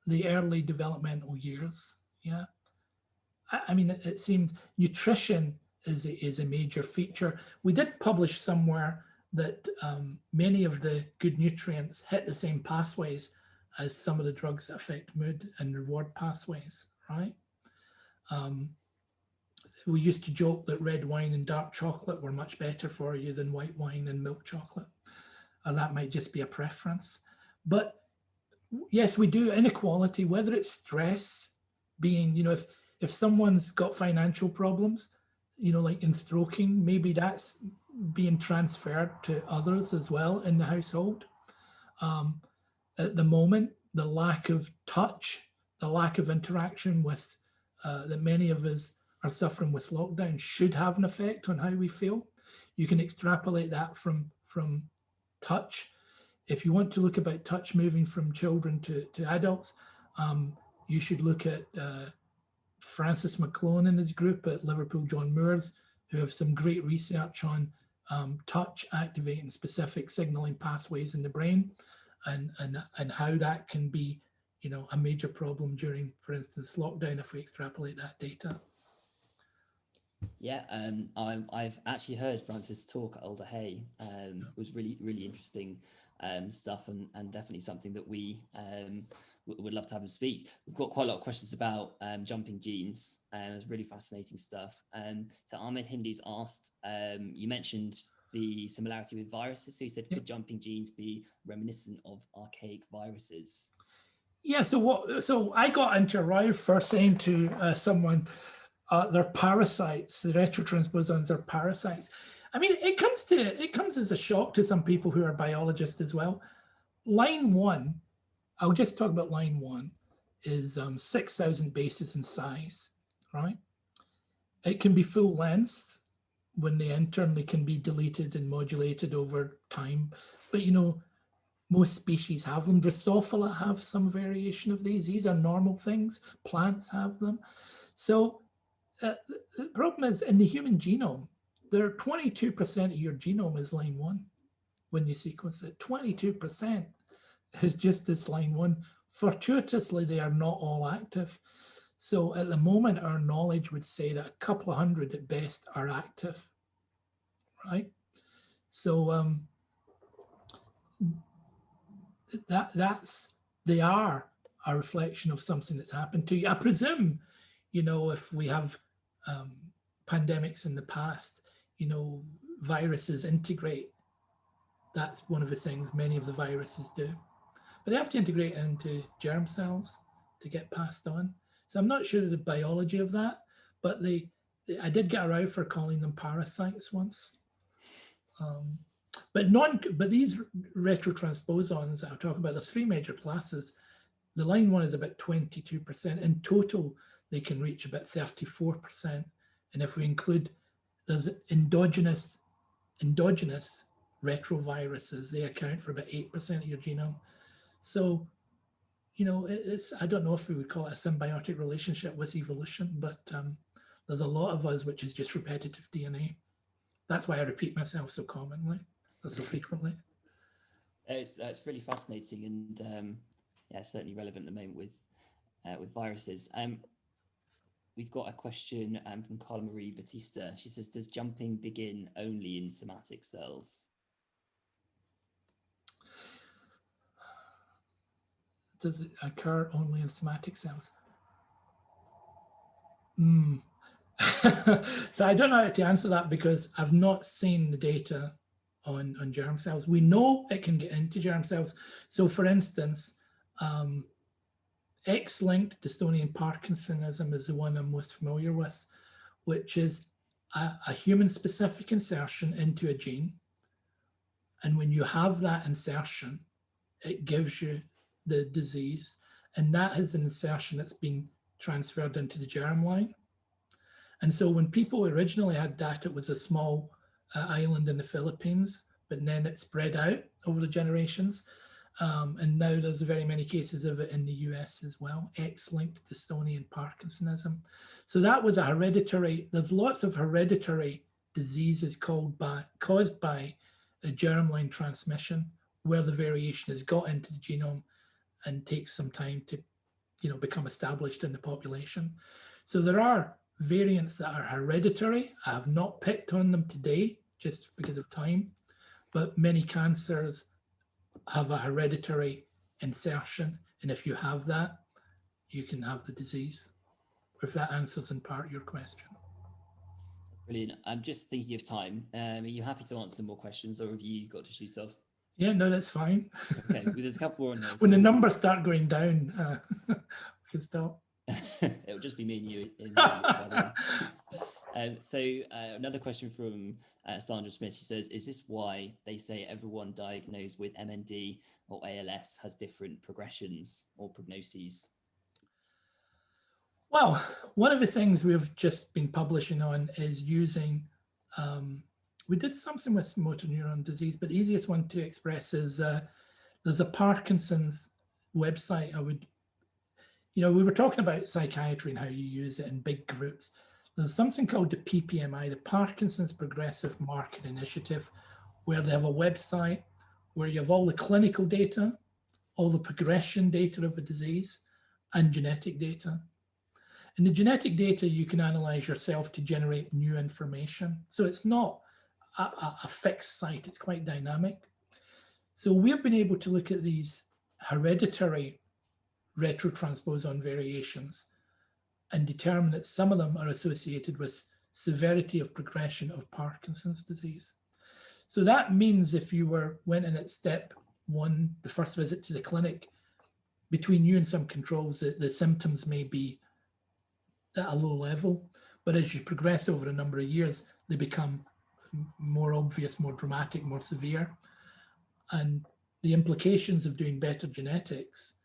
the early developmental years. Yeah. I mean, it seems nutrition is a major feature. We did publish somewhere that many of the good nutrients hit the same pathways as some of the drugs that affect mood and reward pathways, right? We used to joke that red wine and dark chocolate were much better for you than white wine and milk chocolate. And that might just be a preference. But yes, we do inequality, whether it's stress, being, if someone's got financial problems, like in stroking, maybe that's being transferred to others as well in the household. At the moment, the lack of touch, the lack of interaction with that many of us are suffering with lockdown should have an effect on how we feel. You can extrapolate that from touch. If you want to look about touch moving from children to adults, you should look at Francis McClone and his group at Liverpool John Moores, who have some great research on touch activating specific signaling pathways in the brain, and how that can be, a major problem during, for instance, lockdown if we extrapolate that data. Yeah, I've actually heard Francis talk at Alder Hey. Was really, really interesting stuff, and definitely something that we would love to have him speak. We've got quite a lot of questions about jumping genes, and it's really fascinating stuff. So Ahmed Hindi's asked, you mentioned the similarity with viruses. So he said, could jumping genes be reminiscent of archaic viruses? Yeah. So I got into a row for saying to someone, they're parasites. The retrotransposons are parasites. I mean, it comes as a shock to some people who are biologists as well. Line 1, I'll just talk about line 1, is 6,000 bases in size, right? It can be full length when they enter, and they can be deleted and modulated over time. But most species have them. Drosophila have some variation of these. These are normal things. Plants have them. So the problem is, in the human genome, there are 22% of your genome is line 1 when you sequence it. 22% is just this line 1. Fortuitously, they are not all active. So at the moment, our knowledge would say that a couple of hundred at best are active, right? So they are a reflection of something that's happened to you. I presume, if we have pandemics in the past, viruses integrate. That's one of the things many of the viruses do. But they have to integrate into germ cells to get passed on. So I'm not sure of the biology of that, but I did get a row for calling them parasites once. But these retrotransposons that I'll talk about, there's 3 major classes. The line 1 is about 22%. In total, they can reach about 34%. And if we include, there's endogenous retroviruses, they account for about 8% of your genome. So, I don't know if we would call it a symbiotic relationship with evolution, but there's a lot of us which is just repetitive DNA. That's why I repeat myself so commonly, or so frequently. It's really fascinating, and certainly relevant at the moment with viruses. we've got a question from Carla Marie Batista. She says, does jumping begin only in somatic cells? Does it occur only in somatic cells? So I don't know how to answer that because I've not seen the data on germ cells. We know it can get into germ cells. So for instance, X-linked dystonia Parkinsonism is the one I'm most familiar with, which is a human-specific insertion into a gene. And when you have that insertion, it gives you the disease. And that is an insertion that's been transferred into the germline. And so when people originally had that, it was a small island in the Philippines, but then it spread out over the generations. And now there's very many cases of it in the US as well, X-linked dystonia and Parkinsonism. So that was a hereditary, there's lots of hereditary diseases caused by a germline transmission where the variation has got into the genome and takes some time to, become established in the population. So there are variants that are hereditary. I have not picked on them today just because of time, but many cancers have a hereditary insertion. And if you have that, you can have the disease. If that answers in part your question. Brilliant. I'm just thinking of time. Are you happy to answer more questions or have you got to shoot off? Yeah, no, that's fine. Okay, well, there's a couple more on here. When the numbers start going down, we can stop. It'll just be me and you. Another question from Sandra Smith. She says, is this why they say everyone diagnosed with MND or ALS has different progressions or prognoses? Well, one of the things we've just been publishing on is using, we did something with motor neuron disease, but the easiest one to express is there's a Parkinson's website. We were talking about psychiatry and how you use it in big groups. There's something called the PPMI, the Parkinson's Progressive Market Initiative, where they have a website where you have all the clinical data, all the progression data of a disease, and genetic data. And the genetic data you can analyze yourself to generate new information. So it's not a fixed site, it's quite dynamic. So we've been able to look at these hereditary retrotransposon variations and determine that some of them are associated with severity of progression of Parkinson's disease. So that means if you went in at step 1, the first visit to the clinic, between you and some controls, the symptoms may be at a low level, but as you progress over a number of years, they become more obvious, more dramatic, more severe. And the implications of doing better genetics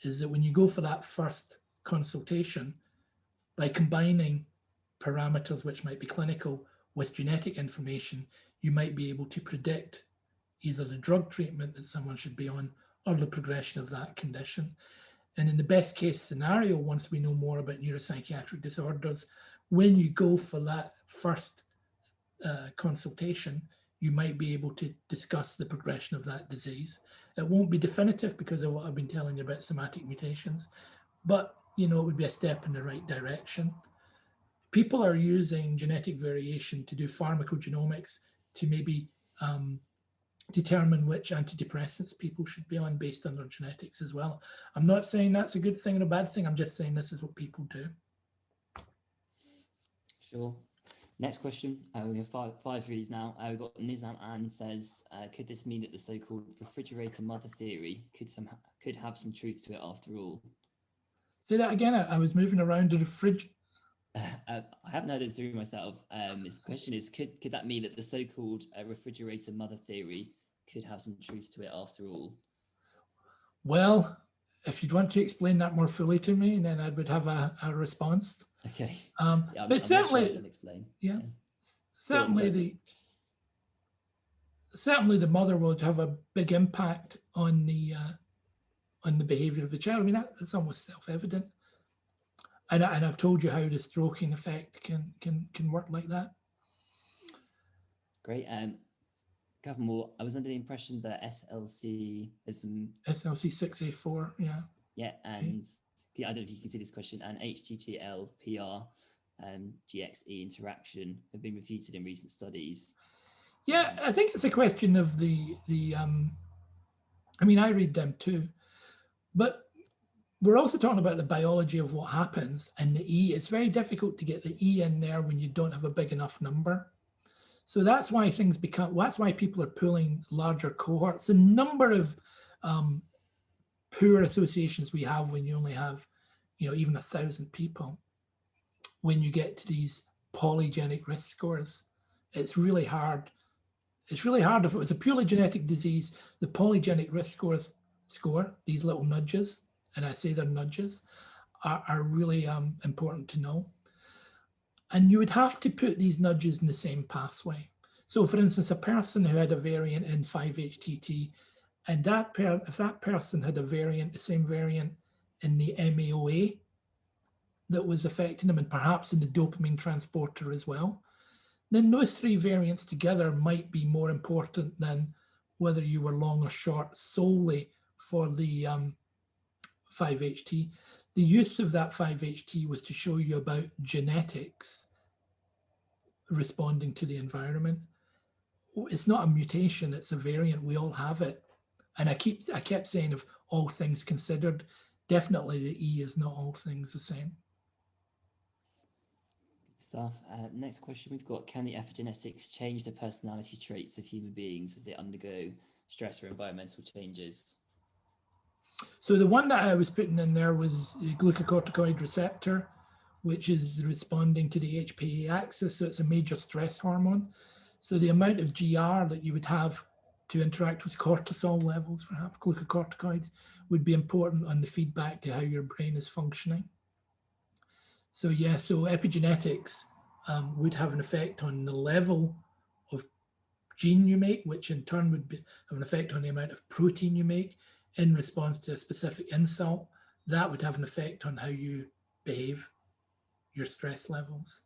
is that when you go for that first consultation, by combining parameters which might be clinical with genetic information, you might be able to predict either the drug treatment that someone should be on or the progression of that condition. And in the best case scenario, once we know more about neuropsychiatric disorders, when you go for that first consultation, you might be able to discuss the progression of that disease. It won't be definitive because of what I've been telling you about somatic mutations, but it would be a step in the right direction. People are using genetic variation to do pharmacogenomics to maybe determine which antidepressants people should be on based on their genetics as well. I'm not saying that's a good thing or a bad thing. I'm just saying this is what people do. Sure. Next question. We have five for these now. We've got Nizam Ann says, could this mean that the so-called refrigerator mother theory could have some truth to it after all? Say that again. I was moving around the fridge. I haven't heard it through myself. This question is, could that mean that the so-called refrigerator mother theory could have some truth to it after all? Well, if you'd want to explain that more fully to me, then I would have a response. Okay. But certainly, sure I can explain. Yeah. Certainly the mother would have a big impact on the behavior of the child. I mean, that's almost self-evident. And I've told you how the stroking effect can work like that. Great. Couple more. I was under the impression that SLC is some SLC6A4, yeah. Yeah, and I don't know if you can see this question, and HTTL, PR, GXE interaction have been refuted in recent studies. Yeah, I think it's a question of I mean, I read them too, but we're also talking about the biology of what happens, and the E. It's very difficult to get the E in there when you don't have a big enough number. So that's why that's why people are pulling larger cohorts. The number of poor associations we have when you only have, even 1,000 people, when you get to these polygenic risk scores, it's really hard. It's really hard. If it was a purely genetic disease, the polygenic risk score, these little nudges, and I say they're nudges, are really important to know. And you would have to put these nudges in the same pathway. So for instance, a person who had a variant in 5-HTT, and if that person had a variant, the same variant in the MAOA that was affecting them, and perhaps in the dopamine transporter as well, then those three variants together might be more important than whether you were long or short solely for the 5-HT. The use of that 5-HT was to show you about genetics responding to the environment. It's not a mutation, it's a variant. We all have it. And I kept saying, of all things considered, definitely the E is not all things the same. Stuff. Next question we've got, can the epigenetics change the personality traits of human beings as they undergo stress or environmental changes? So the one that I was putting in there was the glucocorticoid receptor, which is responding to the HPA axis. So it's a major stress hormone. So the amount of GR that you would have to interact with cortisol levels, perhaps glucocorticoids, would be important on the feedback to how your brain is functioning. So yeah, so epigenetics would have an effect on the level of gene you make, which in turn would have an effect on the amount of protein you make in response to a specific insult. That would have an effect on how you behave, your stress levels.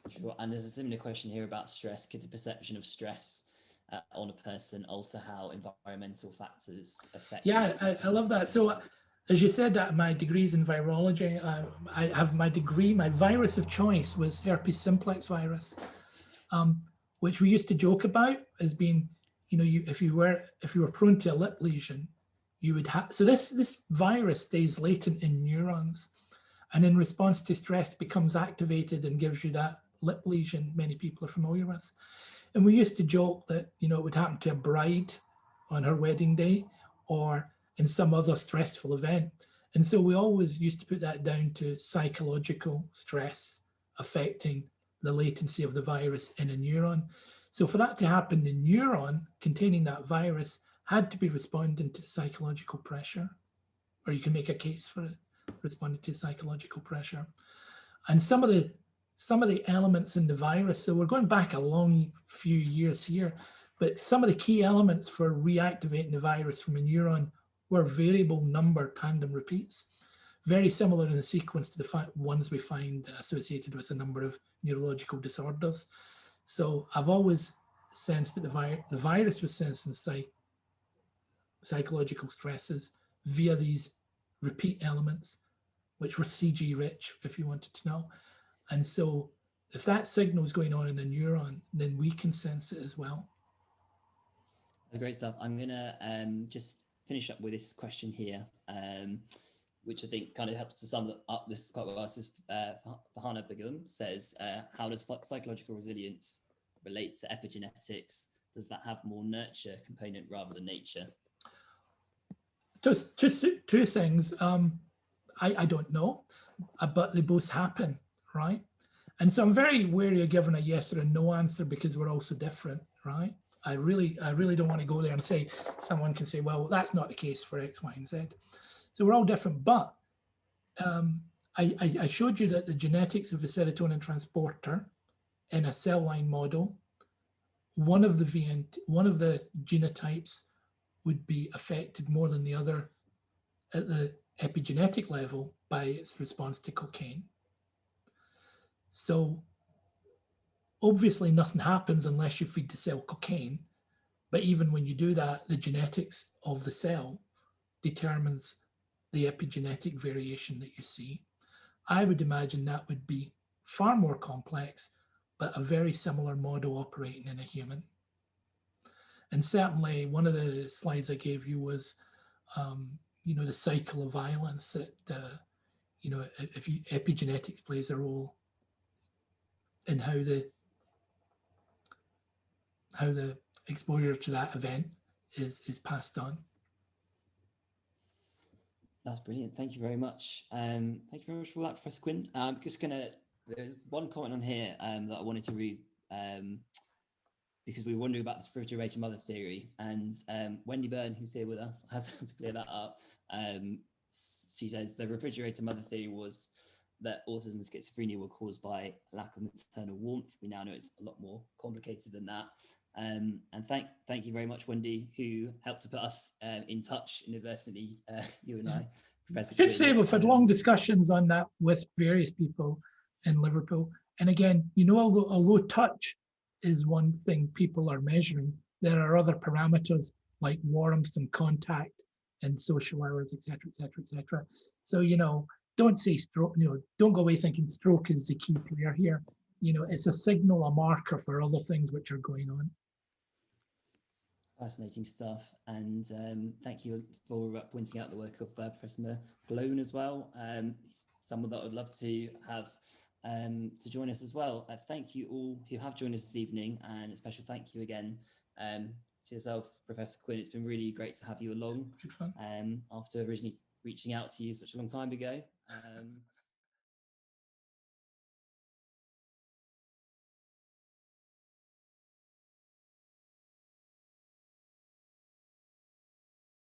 Sure. And there's a similar question here about stress. Could the perception of stress on a person alter how environmental factors affect? Yeah, I love that. So as you said, that my degree's in virology. I have my degree, my virus of choice was herpes simplex virus, which we used to joke about as being, if you were prone to a lip lesion, you would have. So this virus stays latent in neurons, and in response to stress becomes activated and gives you that lip lesion many people are familiar with. And we used to joke that, it would happen to a bride on her wedding day or in some other stressful event. And so we always used to put that down to psychological stress affecting the latency of the virus in a neuron. So for that to happen, the neuron containing that virus had to be responding to psychological pressure, or you can make a case for it responding to psychological pressure. And some of the elements in the virus, so we're going back a long few years here, but some of the key elements for reactivating the virus from a neuron were variable number tandem repeats, very similar in the sequence to the ones we find associated with a number of neurological disorders. So I've always sensed that the virus was sensing psychological stresses via these repeat elements, which were CG rich, if you wanted to know. And so if that signal is going on in a neuron, then we can sense it as well. That's great stuff. I'm going to just finish up with this question here, which I think kind of helps to sum up this quite well. This is Fahana Begum says, how does psychological resilience relate to epigenetics? Does that have more nurture component rather than nature? Just two things. I don't know, but they both happen, right? And so I'm very wary of giving a yes or a no answer because we're all so different, right? I really don't want to go there and say, someone can say, well, that's not the case for X, Y, and Z. So we're all different, but I showed you that the genetics of the serotonin transporter in a cell line model, one of the genotypes would be affected more than the other at the epigenetic level by its response to cocaine. So obviously nothing happens unless you feed the cell cocaine, but even when you do that, the genetics of the cell determines the epigenetic variation that you see. I would imagine that would be far more complex, but a very similar model operating in a human. And certainly one of the slides I gave you was, the cycle of violence that, if epigenetics plays a role in how the exposure to that event is passed on. That's brilliant. Thank you very much. Thank you very much for that, Professor Quinn. I'm just there's one comment on here that I wanted to read because we were wondering about this refrigerator mother theory, and Wendy Byrne, who's here with us, has to clear that up. She says the refrigerator mother theory was that autism and schizophrenia were caused by lack of maternal warmth. We now know it's a lot more complicated than that. And thank you very much, Wendy, who helped to put us in touch inadvertently, you and I, Professor I should say we've had long discussions on that with various people in Liverpool. And again, although touch is one thing people are measuring, there are other parameters like warmth and contact and social hours, etc., etc., etc. So, don't say stroke, don't go away thinking stroke is the key player here. It's a signal, a marker for other things which are going on. Fascinating stuff, and thank you for pointing out the work of Professor Malone as well. He's someone that I'd love to have to join us as well. Thank you all who have joined us this evening, and a special thank you again to yourself, Professor Quinn. It's been really great to have you along after originally reaching out to you such a long time ago.